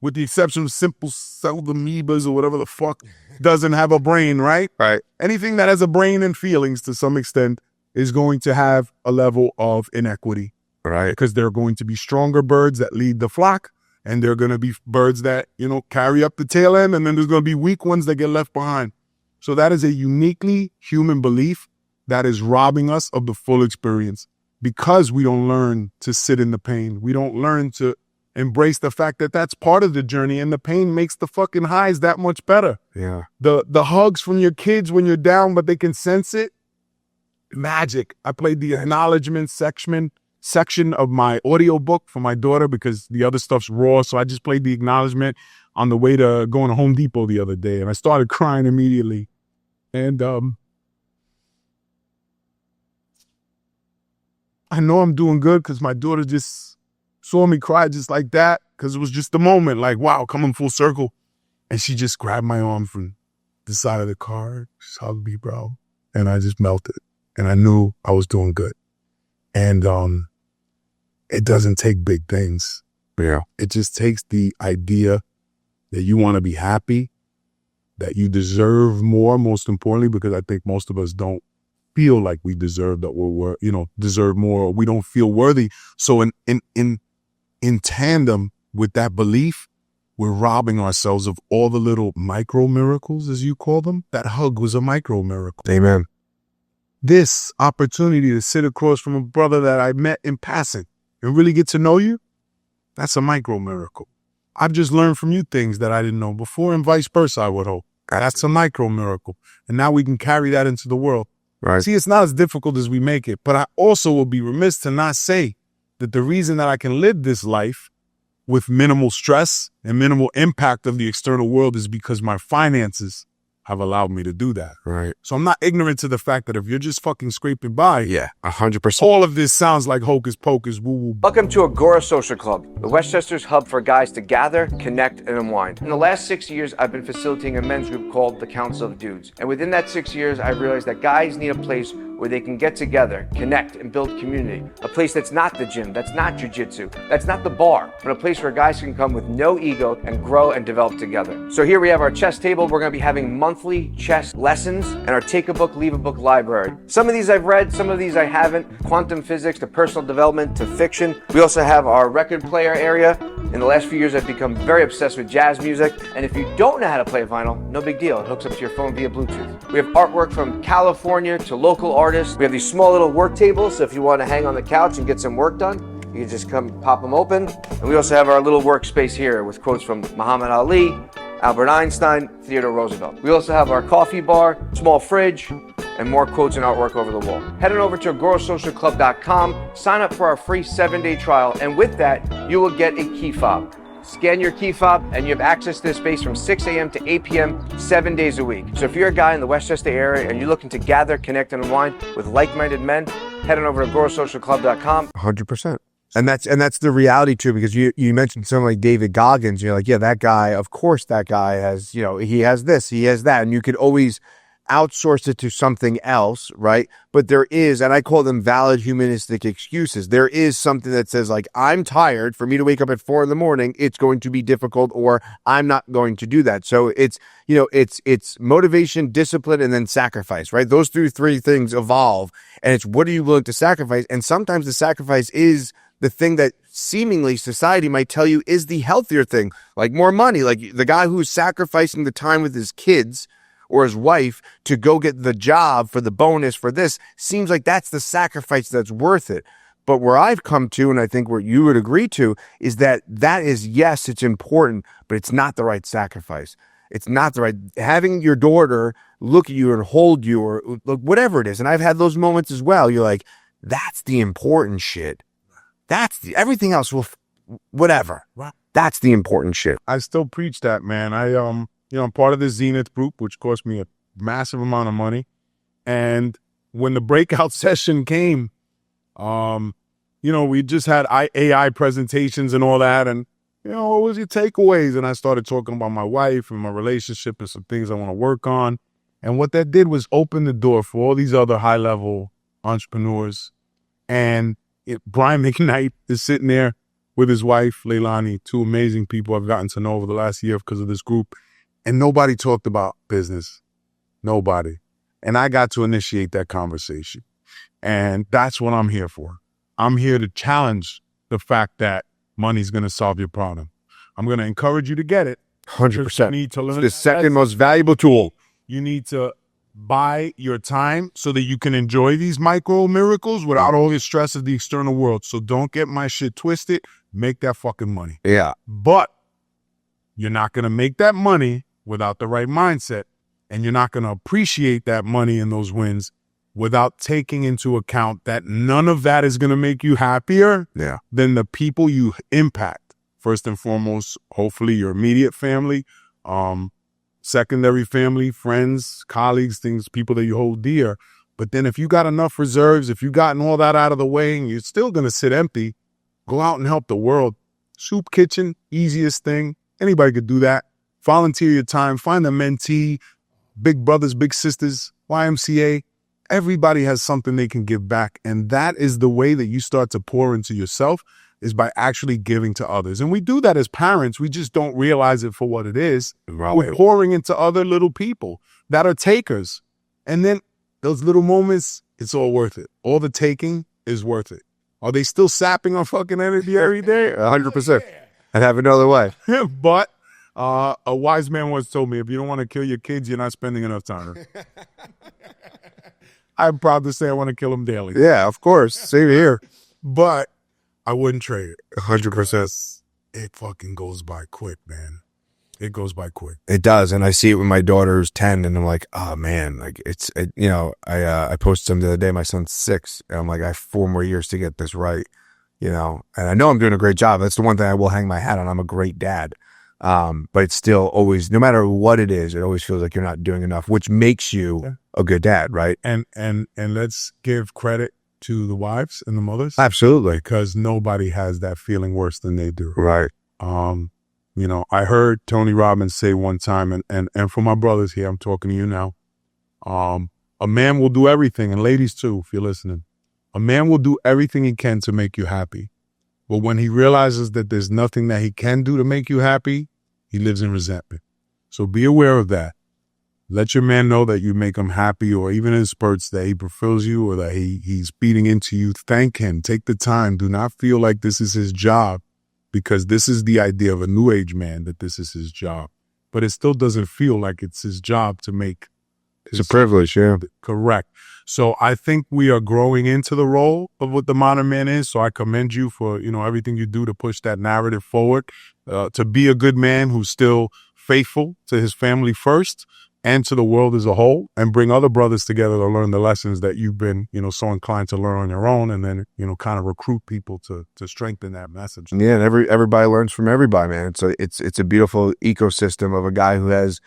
with the exception of simple-celled amoebas or whatever the fuck doesn't have a brain, right? Right. Anything that has a brain and feelings to some extent is going to have a level of inequity. Right. Because there are going to be stronger birds that lead the flock, and there are going to be birds that, carry up the tail end, and then there's going to be weak ones that get left behind. So that is a uniquely human belief that is robbing us of the full experience because we don't learn to sit in the pain. We don't learn to embrace the fact that that's part of the journey, and the pain makes the fucking highs that much better. Yeah. The hugs from your kids when you're down, but they can sense it. Magic. I played the acknowledgement section of my audiobook for my daughter because the other stuff's raw. So I just played the acknowledgement on the way to going to Home Depot the other day, and I started crying immediately. And I know I'm doing good because my daughter just saw me cry just like that, because it was just the moment, like, wow, coming full circle. And she just grabbed my arm from the side of the car, just hugged me, bro. And I just melted. And I knew I was doing good. And it doesn't take big things. Yeah. It just takes the idea that you want to be happy, that you deserve more, most importantly, because I think most of us don't feel like we deserve that we're, deserve more, or we don't feel worthy. So in tandem with that belief, we're robbing ourselves of all the little micro miracles, as you call them. That hug was a micro miracle. Amen. This opportunity to sit across from a brother that I met in passing and really get to know you, that's a micro miracle. I've just learned from you things that I didn't know before, and vice versa, I would hope. That's a micro miracle. And now we can carry that into the world. Right. See, it's not as difficult as we make it, but I also will be remiss to not say that the reason that I can live this life with minimal stress and minimal impact of the external world is because my finances have allowed me to do that. Right. So I'm not ignorant to the fact that if you're just fucking scraping by, Yeah. 100%. all of this sounds like hocus pocus, woo woo. Welcome to Agora Social Club, the Westchester's hub for guys to gather, connect, and unwind. In the last 6 years, I've been facilitating a men's group called the Council of Dudes. And within that 6 years, I've realized that guys need a place where they can get together, connect, and build community. A place that's not the gym, that's not jujitsu, that's not the bar, but a place where guys can come with no ego and grow and develop together. So here we have our chess table. We're gonna be having monthly chess lessons and our take a book, leave a book library. Some of these I've read, some of these I haven't. Quantum physics to personal development to fiction. We also have our record player area. In the last few years, I've become very obsessed with jazz music. And if you don't know how to play vinyl, no big deal. It hooks up to your phone via Bluetooth. We have artwork from California to local artists. We have these small little work tables. So if you want to hang on the couch and get some work done, you can just come pop them open. And we also have our little workspace here with quotes from Muhammad Ali, Albert Einstein, Theodore Roosevelt. We also have our coffee bar, small fridge, and more quotes and artwork over the wall. Head on over to agorasocialclub.com, sign up for our free 7-day trial, and with that, you will get a key fob. Scan your key fob, and you have access to this space from 6 a.m. to 8 p.m., 7 days a week. So if you're a guy in the Westchester area and you're looking to gather, connect, and unwind with like-minded men, head on over to agorasocialclub.com. 100%. And that's the reality too, because you mentioned someone like David Goggins, you're like, yeah, that guy, of course that guy has, he has this, he has that. And you could always outsource it to something else, right? But there is, and I call them valid humanistic excuses. There is something that says like, I'm tired. For me to wake up at 4 a.m, it's going to be difficult, or I'm not going to do that. So it's, it's motivation, discipline, and then sacrifice, right? Those three things evolve, and it's what are you willing to sacrifice? And sometimes the sacrifice is the thing that seemingly society might tell you is the healthier thing, like more money, like the guy who's sacrificing the time with his kids or his wife to go get the job for the bonus for this, seems like that's the sacrifice that's worth it. But where I've come to, and I think where you would agree to, is that is, yes, it's important, but it's not the right sacrifice. It's not the right, having your daughter look at you and hold you, or look, whatever it is. And I've had those moments as well. You're like, that's the important shit. Everything else will, whatever. That's the important shit. I still preach that, man. I'm part of the Zenith group, which cost me a massive amount of money. And when the breakout session came, we just had AI presentations and all that. And, what was your takeaways? And I started talking about my wife and my relationship and some things I want to work on. And what that did was open the door for all these other high-level entrepreneurs. And Brian McKnight is sitting there with his wife, Leilani, two amazing people I've gotten to know over the last year because of this group. And nobody talked about business. Nobody. And I got to initiate that conversation. And that's what I'm here for. I'm here to challenge the fact that money's going to solve your problem. I'm going to encourage you to get it. 100%. You need to learn it's the second most valuable tool. You need to buy your time so that you can enjoy these micro miracles without all the stress of the external world. So don't get my shit twisted. Make that fucking money. Yeah. But you're not going to make that money without the right mindset. And you're not going to appreciate that money and those wins without taking into account that none of that is going to make you happier than the people you impact. First and foremost, hopefully your immediate family, secondary family, friends, colleagues, people that you hold dear. But then if you got enough reserves, if you gotten all that out of the way and you're still going to sit empty, go out and help the world. Soup kitchen, easiest thing. Anybody could do that. Volunteer your time. Find a mentee, big brothers, big sisters, YMCA. Everybody has something they can give back. And that is the way that you start to pour into yourself, is by actually giving to others. And we do that as parents. We just don't realize it for what it is. Right. We're pouring into other little people that are takers. And then those little moments, it's all worth it. All the taking is worth it. Are they still sapping our fucking energy every day? 100%. I'd have it no other way. But a wise man once told me, if you don't want to kill your kids, you're not spending enough time. I'm proud to say I want to kill them daily. Yeah, of course. Same here. But I wouldn't trade it. 100%. It fucking goes by quick, man. It goes by quick. It does. And I see it when my daughter who's 10, and I'm like, oh man, like I posted something the other day, my son's 6, and I'm like, I have 4 more years to get this right, and I know I'm doing a great job. That's the one thing I will hang my hat on. I'm a great dad. But it's still always, no matter what it is, it always feels like you're not doing enough, which makes you a good dad, right? And let's give credit to the wives and the mothers. Absolutely. Because nobody has that feeling worse than they do. Right. I heard Tony Robbins say one time, and for my brothers here, I'm talking to you now, a man will do everything, and ladies too, if you're listening, a man will do everything he can to make you happy. But when he realizes that there's nothing that he can do to make you happy, he lives in resentment. So be aware of that. Let your man know that you make him happy, or even in spurts that he prefers you, or that he's beating into you. Thank him. Take the time. Do not feel like this is his job, because this is the idea of a new age man, that this is his job. But it still doesn't feel like it's his job to make. It's a privilege, yeah. Correct. So I think we are growing into the role of what the modern man is. So I commend you for, everything you do to push that narrative forward, to be a good man who's still faithful to his family first and to the world as a whole, and bring other brothers together to learn the lessons that you've been, so inclined to learn on your own, and then, kind of recruit people to strengthen that message. Yeah, and everybody learns from everybody, man. It's a beautiful ecosystem of a guy who has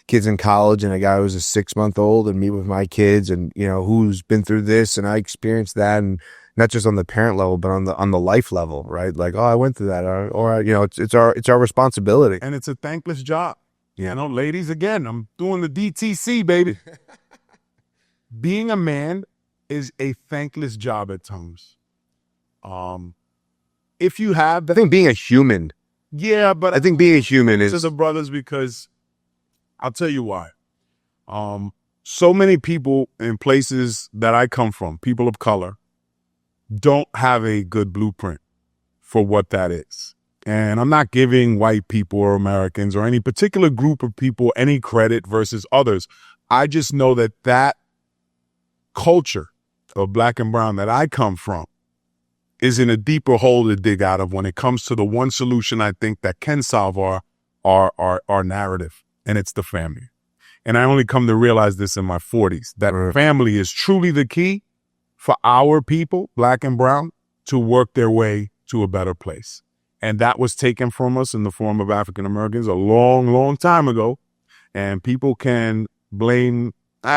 kids in college and a guy who's a 6-month-old, and me with my kids, and who's been through this, and I experienced that, and not just on the parent level, but on the life level, right? Like, oh, I went through that, or it's our responsibility, and it's a thankless job. Yeah. Ladies, again, I'm doing the DTC, baby. being a man is a thankless job at times. If you have, I think being a human, yeah, but I think being a human to is the brothers, because I'll tell you why. So many people in places that I come from, people of color, don't have a good blueprint for what that is. And I'm not giving white people or Americans or any particular group of people any credit versus others. I just know that that culture of black and brown that I come from is in a deeper hole to dig out of when it comes to the one solution I think that can solve our narrative, and it's the family. And I only come to realize this in my 40s, that family is truly the key for our people, black and brown, to work their way to a better place. And that was taken from us in the form of African Americans a long, long time ago. And people can blame,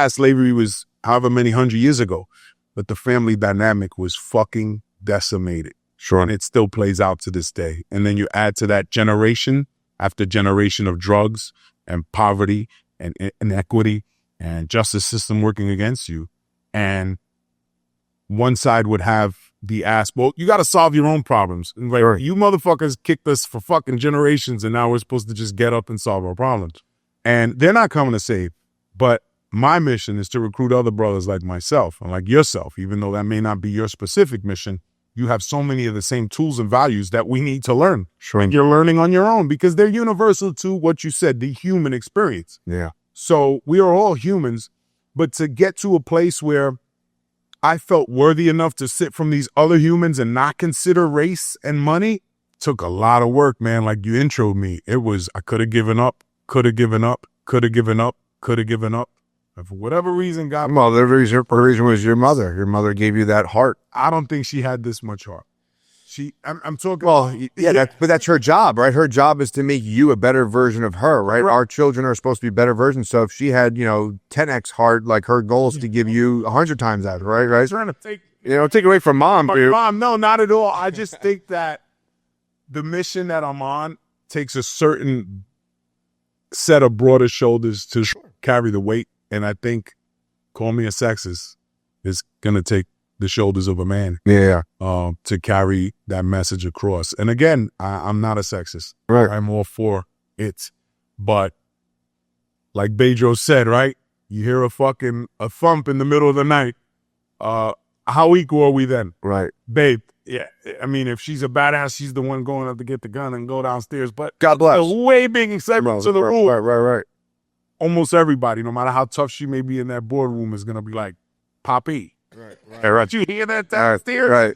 slavery was however many hundred years ago, but the family dynamic was fucking decimated. Sure. And it still plays out to this day. And then you add to that generation after generation of drugs and poverty and inequity and justice system working against you. And one side would have the well, you got to solve your own problems. Right? Sure. You motherfuckers kicked us for fucking generations, and now we're supposed to just get up and solve our problems. And they're not coming to save. But my mission is to recruit other brothers like myself and like yourself, even though that may not be your specific mission. You have so many of the same tools and values that we need to learn. Sure. And you're learning on your own because they're universal to what you said, the human experience. Yeah. So we are all humans, but to get to a place where I felt worthy enough to sit from these other humans and not consider race and money took a lot of work, man. Like you introed me. It was, I could have given up, could have given up, could have given up, could have given up. And for whatever reason, God, Well, the reason was your mother. Your mother gave you that heart. I don't think she had this much heart. I'm talking. Well, yeah, but that's her job, right? Her job is to make you a better version of her, right? Our children are supposed to be better versions. So if she had, 10x heart, like her goal is to give you 100 times that, right? Right? trying to take Take away from mom. Mom, no, not at all. I just think that the mission that I'm on takes a certain set of broader shoulders to carry the weight. And I think, call me a sexist, is going to take the shoulders of a man to carry that message across. And again, I'm not a sexist. Right. I'm all for it. But like Bedros said, right? You hear a thump in the middle of the night. How equal are we then? Right. Babe, yeah. I mean, if she's a badass, she's the one going up to get the gun and go downstairs. But God bless. a way big exception to the rule. Right. Almost everybody, no matter how tough she may be in that boardroom, is going to be like, Poppy. Right. Did you hear that downstairs? Right.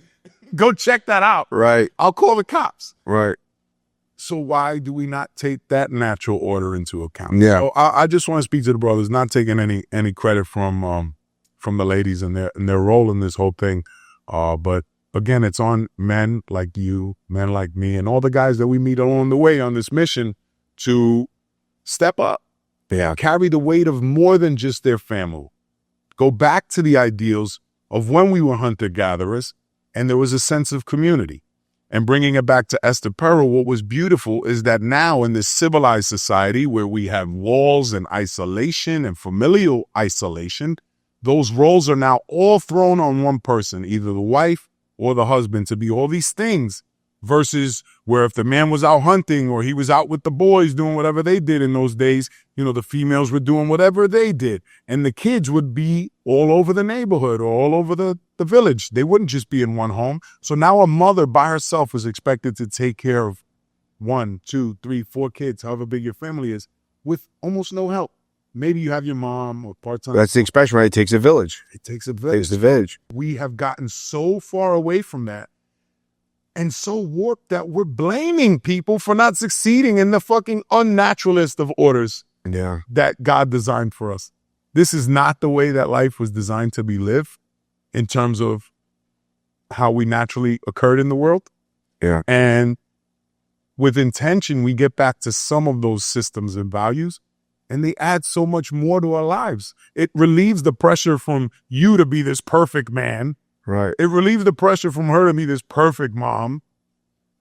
Go check that out. Right. I'll call the cops. Right. So why do we not take that natural order into account? Yeah. So I just want to speak to the brothers, not taking any credit from the ladies and their role in this whole thing. But again, it's on men like you, men like me, and all the guys that we meet along the way on this mission to step up. Yeah. Carry the weight of more than just their family. Go back to the ideals of when we were hunter-gatherers and there was a sense of community. And bringing it back to Esther Perel, what was beautiful is that now in this civilized society where we have walls and isolation and familial isolation, those roles are now all thrown on one person, either the wife or the husband, to be all these things. Versus where if the man was out hunting or he was out with the boys doing whatever they did in those days, the females were doing whatever they did. And the kids would be all over the neighborhood or all over the village. They wouldn't just be in one home. So now a mother by herself is expected to take care of 1, 2, 3, 4 kids, however big your family is, with almost no help. Maybe you have your mom or part-time. That's the expression, right? It takes a village. It takes a village. It takes a village. We have gotten so far away from that. And so warped that we're blaming people for not succeeding in the fucking unnaturalist of orders that God designed for us. This is not the way that life was designed to be lived in terms of how we naturally occurred in the world. Yeah. And with intention, we get back to some of those systems and values, and they add so much more to our lives. It relieves the pressure from you to be this perfect man. Right. It relieves the pressure from her to be this perfect mom.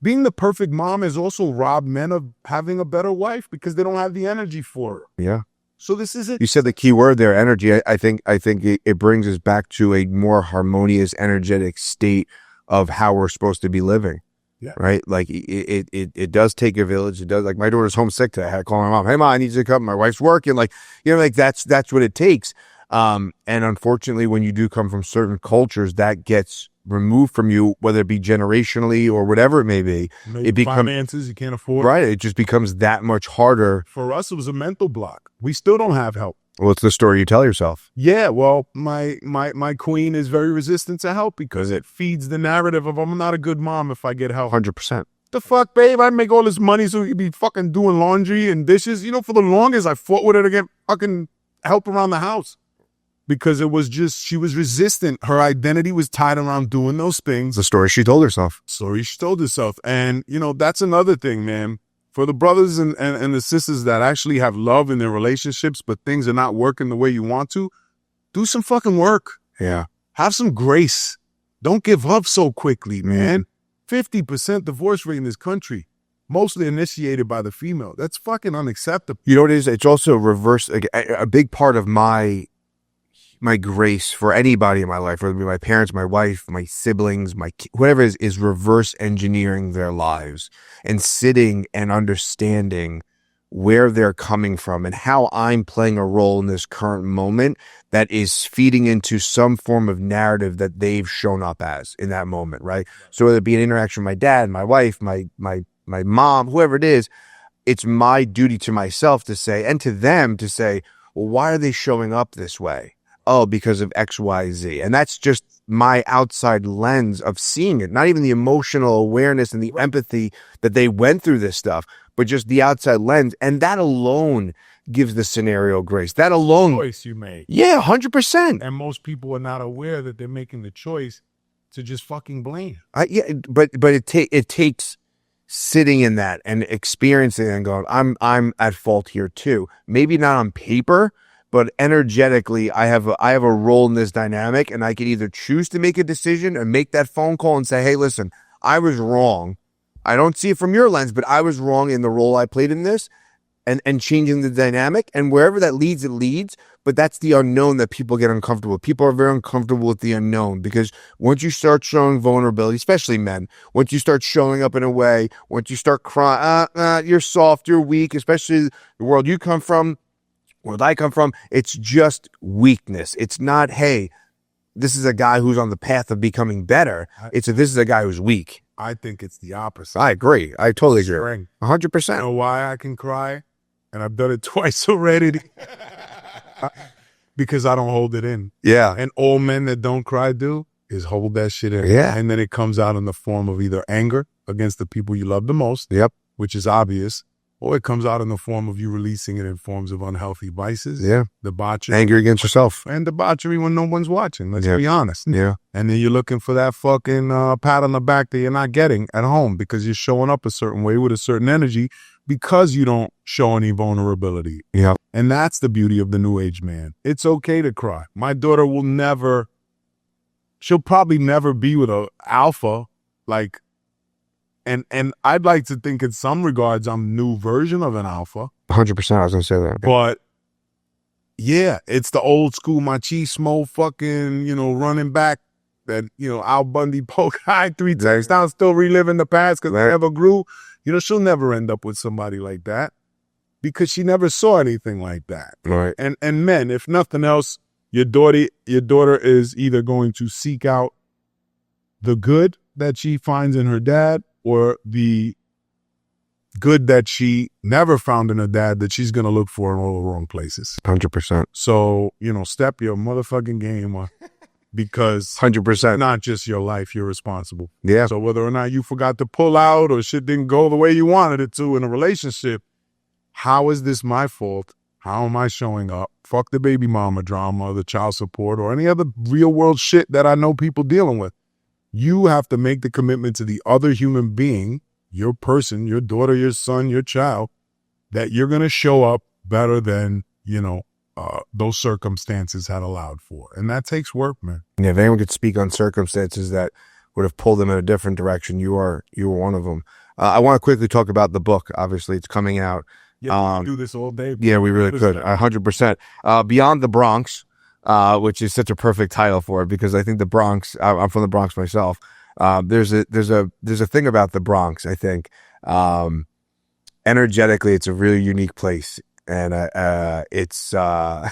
Being the perfect mom has also robbed men of having a better wife because they don't have the energy for it. Yeah. So this is it. You said the key word there, energy. I think it brings us back to a more harmonious, energetic state of how we're supposed to be living. Yeah. Right. Like it does take a village. It does. Like my daughter's homesick today. I had to call my mom. Hey, mom, I need you to come. My wife's working. Like, like that's what it takes. And unfortunately, when you do come from certain cultures, that gets removed from you, whether it be generationally or whatever it may be. Maybe It becomes finances you can't afford. right. It just becomes that much harder. For us, it was a mental block. We still don't have help. Well, it's the story you tell yourself. Yeah, well, my queen is very resistant to help because it feeds the narrative of I'm not a good mom if I get help. 100%. The fuck, babe? I make all this money so you be fucking doing laundry and dishes. For the longest, I fought with her to get fucking help around the house because it was just, she was resistant. Her identity was tied around doing those things. The story she told herself. Story she told herself. And, that's another thing, man. For the brothers and the sisters that actually have love in their relationships, but things are not working the way you want to, do some fucking work. Yeah. Have some grace. Don't give up so quickly, man. 50% divorce rate in this country, mostly initiated by the female. That's fucking unacceptable. You know what it is? It's also reverse. A big part of my grace for anybody in my life, whether it be my parents, my wife, my siblings, whatever it is reverse engineering their lives and sitting and understanding where they're coming from and how I'm playing a role in this current moment that is feeding into some form of narrative that they've shown up as in that moment, right? So whether it be an interaction with my dad, my wife, my mom, whoever it is, it's my duty to myself to say, and to them to say, well, why are they showing up this way? Oh, because of X, Y, Z. And that's just my outside lens of seeing it, not even the emotional awareness and the empathy that they went through this stuff, but just the outside lens. And that alone gives the scenario grace. That alone. Choice you made. Yeah, 100%. And most people are not aware that they're making the choice to just fucking blame. But it takes sitting in that and experiencing it and going, I'm at fault here too. Maybe not on paper, but energetically, I have a role in this dynamic, and I can either choose to make a decision and make that phone call and say, hey, listen, I was wrong. I don't see it from your lens, but I was wrong in the role I played in this, and changing the dynamic. And wherever that leads, it leads. But that's the unknown that people get uncomfortable with. People are very uncomfortable with the unknown because once you start showing vulnerability, especially men, once you start showing up in a way, once you start crying, you're soft, you're weak, especially the world you come from, where I come from, it's just weakness. It's not, hey, this is a guy who's on the path of becoming better. This is a guy who's weak. I think it's the opposite. I agree. I totally agree. Strength. 100%. You know why I can cry? And I've done it twice already. Because I don't hold it in. Yeah. And all men that don't cry do is hold that shit in. Yeah. And then it comes out in the form of either anger against the people you love the most. Yep. Which is obvious. Or it comes out in the form of you releasing it in forms of unhealthy vices. Yeah. Debauchery. Anger against yourself. And debauchery when no one's watching. Let's Yeah. be honest. Yeah. And then you're looking for that fucking pat on the back that you're not getting at home because you're showing up a certain way with a certain energy because you don't show any vulnerability. Yeah. And that's the beauty of the new age man. It's okay to cry. My daughter she'll probably never be with an alpha like. And I'd like to think in some regards I'm a new version of an alpha. 100%. I was going to say that. But yeah, it's the old school machismo fucking, running back that, Al Bundy poke high 3 times. Now still reliving the past because I never grew. She'll never end up with somebody like that because she never saw anything like that. Right. And men, if nothing else, your daughter is either going to seek out the good that she finds in her dad or the good that she never found in her dad that she's going to look for in all the wrong places. 100%. So, step your motherfucking game up because 100%. not just your life, you're responsible. Yeah. So whether or not you forgot to pull out or shit didn't go the way you wanted it to in a relationship, how is this my fault? How am I showing up? Fuck the baby mama drama, the child support, or any other real world shit that I know people dealing with. You have to make the commitment to the other human being, your person, your daughter, your son, your child, that you're going to show up better than, those circumstances had allowed for. And that takes work, man. Yeah, if anyone could speak on circumstances that would have pulled them in a different direction, you were one of them. I want to quickly talk about the book. Obviously, it's coming out. Yeah, we do this all day. Yeah, we really could. 100%. Beyond the Bronx, which is such a perfect title for it, because I think the Bronx, I'm from the Bronx myself. There's a thing about the Bronx, I think. Energetically, it's a really unique place. And it's no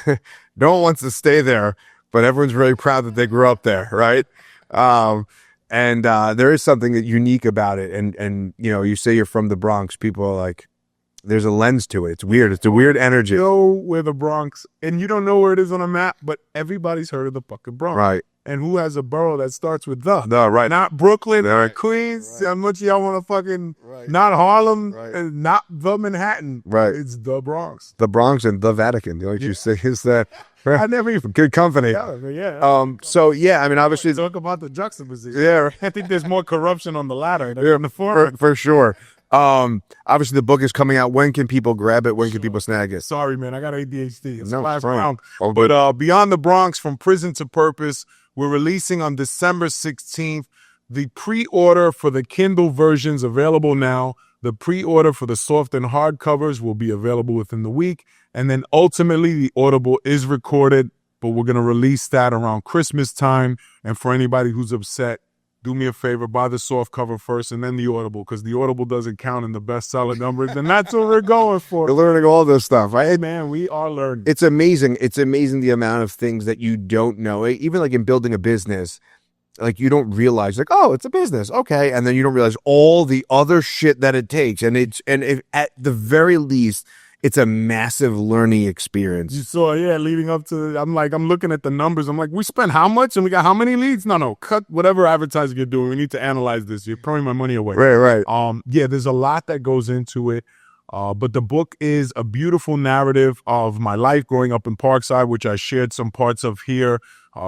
one wants to stay there, but everyone's really proud that they grew up there, right? And there is something unique about it. And you know, you say you're from the Bronx, people are like, there's a lens to it. It's weird. It's a weird energy. You know where the Bronx, and you don't know where it is on a map, but everybody's heard of the fucking Bronx. Right. And who has a borough that starts with the? No, right. Not Brooklyn, Right. Queens. How much y'all want to fucking, not Harlem, and not the Manhattan. Right. It's the Bronx. The Bronx and the Vatican. Like you say, is that I never even, good company? yeah. So yeah, I mean, obviously, Talk about the juxtaposition. yeah, I think there's more corruption on the latter than on the former. for sure. Obviously, the book is coming out. When can people grab it? When can people snag it? Sorry, man. I got ADHD. It's No, last fine. round. Oh, But Beyond the Bronx, From Prison to Purpose, we're releasing on December 16th. The pre-order for the Kindle version's available now. The pre-order for the soft and hard covers will be available within the week. And then ultimately, the Audible is recorded, but we're going to release that around Christmas time. And for anybody who's upset, do me a favor, buy the soft cover first and then the Audible, because the Audible doesn't count in the bestseller numbers, and that's what we're going for. You're learning all this stuff, right? Hey, man, we are learning. It's amazing. It's amazing the amount of things that you don't know. Even like in building a business, like you don't realize, like, oh, it's a business, okay, and then you don't realize all the other shit that it takes, and if at the very least, it's a massive learning experience. You saw, yeah, leading up to, I'm looking at the numbers. I'm like, we spent how much and we got how many leads? No, cut whatever advertising you're doing. We need to analyze this. You're throwing my money away. Right. Yeah, there's a lot that goes into it. But the book is a beautiful narrative of my life growing up in Parkside, which I shared some parts of here.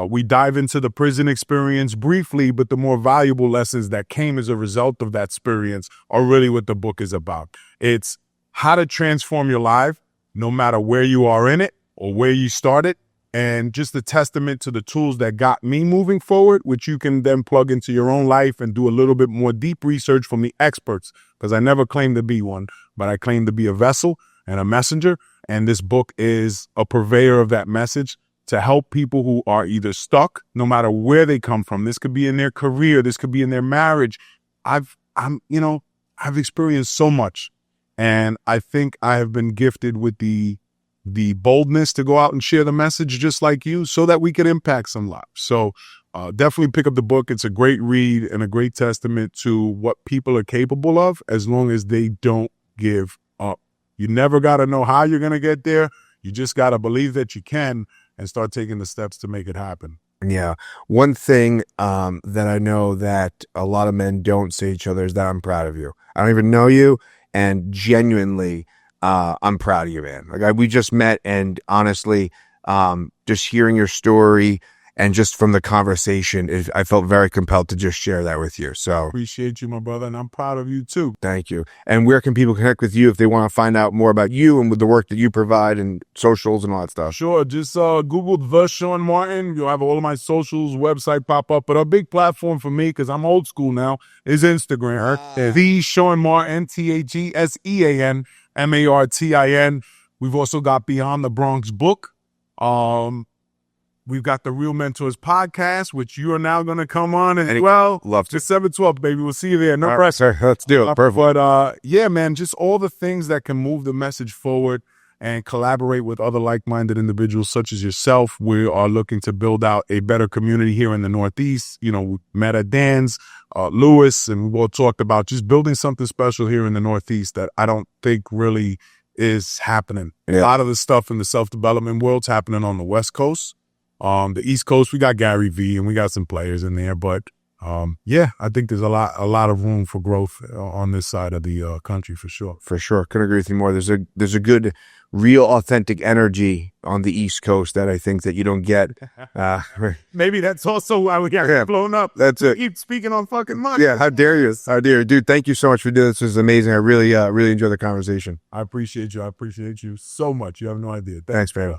We dive into the prison experience briefly, but the more valuable lessons that came as a result of that experience are really what the book is about. It's how to transform your life, no matter where you are in it or where you started, and just a testament to the tools that got me moving forward, which you can then plug into your own life and do a little bit more deep research from the experts, because I never claimed to be one, but I claim to be a vessel and a messenger, and this book is a purveyor of that message to help people who are either stuck, no matter where they come from. This could be in their career, this could be in their marriage. I've experienced so much. And I think I have been gifted with the boldness to go out and share the message just like you, so that we can impact some lives. So definitely pick up the book. It's a great read and a great testament to what people are capable of, as long as they don't give up. You never got to know how you're going to get there. You just got to believe that you can and start taking the steps to make it happen. Yeah. One thing that I know that a lot of men don't say to each other is that I'm proud of you. I don't even know you. And genuinely, I'm proud of you, man. Like we just met, and honestly, just hearing your story and just from the conversation, I felt very compelled to just share that with you. So Appreciate you, my brother, and I'm proud of you too. thank you. And where can people connect with you if they want to find out more about you and with the work that you provide and socials and all that stuff? Sure, just Google The Sean Martin. You'll have all of my socials, website pop up. But a big platform for me, because I'm old school now, is Instagram. The Sean Martin, TheSean Martin. We've also got Beyond the Bronx book. We've got the Real Mentors podcast, which you are now going to come on as well. Love to. December 12th, baby. We'll see you there. No All right, pressure. sir, let's do it. Perfect. But yeah, man, just all the things that can move the message forward and collaborate with other like-minded individuals such as yourself. We are looking to build out a better community here in the Northeast. You know, we met at Dan's, Lewis, and we've all talked about just building something special here in the Northeast that I don't think really is happening. Yeah. A lot of the stuff in the self-development world's happening on the West Coast. The East Coast, we got Gary Vee and we got some players in there, but yeah, I think there's a lot of room for growth on this side of the country for sure. For sure. Couldn't agree with you more. There's a good, real, authentic energy on the East Coast that I think that you don't get. Maybe that's also why we got blown up. That's it. Keep speaking on fucking money. Yeah, how dare you? How dare you? Dude, thank you so much for doing this. This is amazing. I really enjoyed the conversation. I appreciate you. I appreciate you so much. You have no idea. Thanks, baby.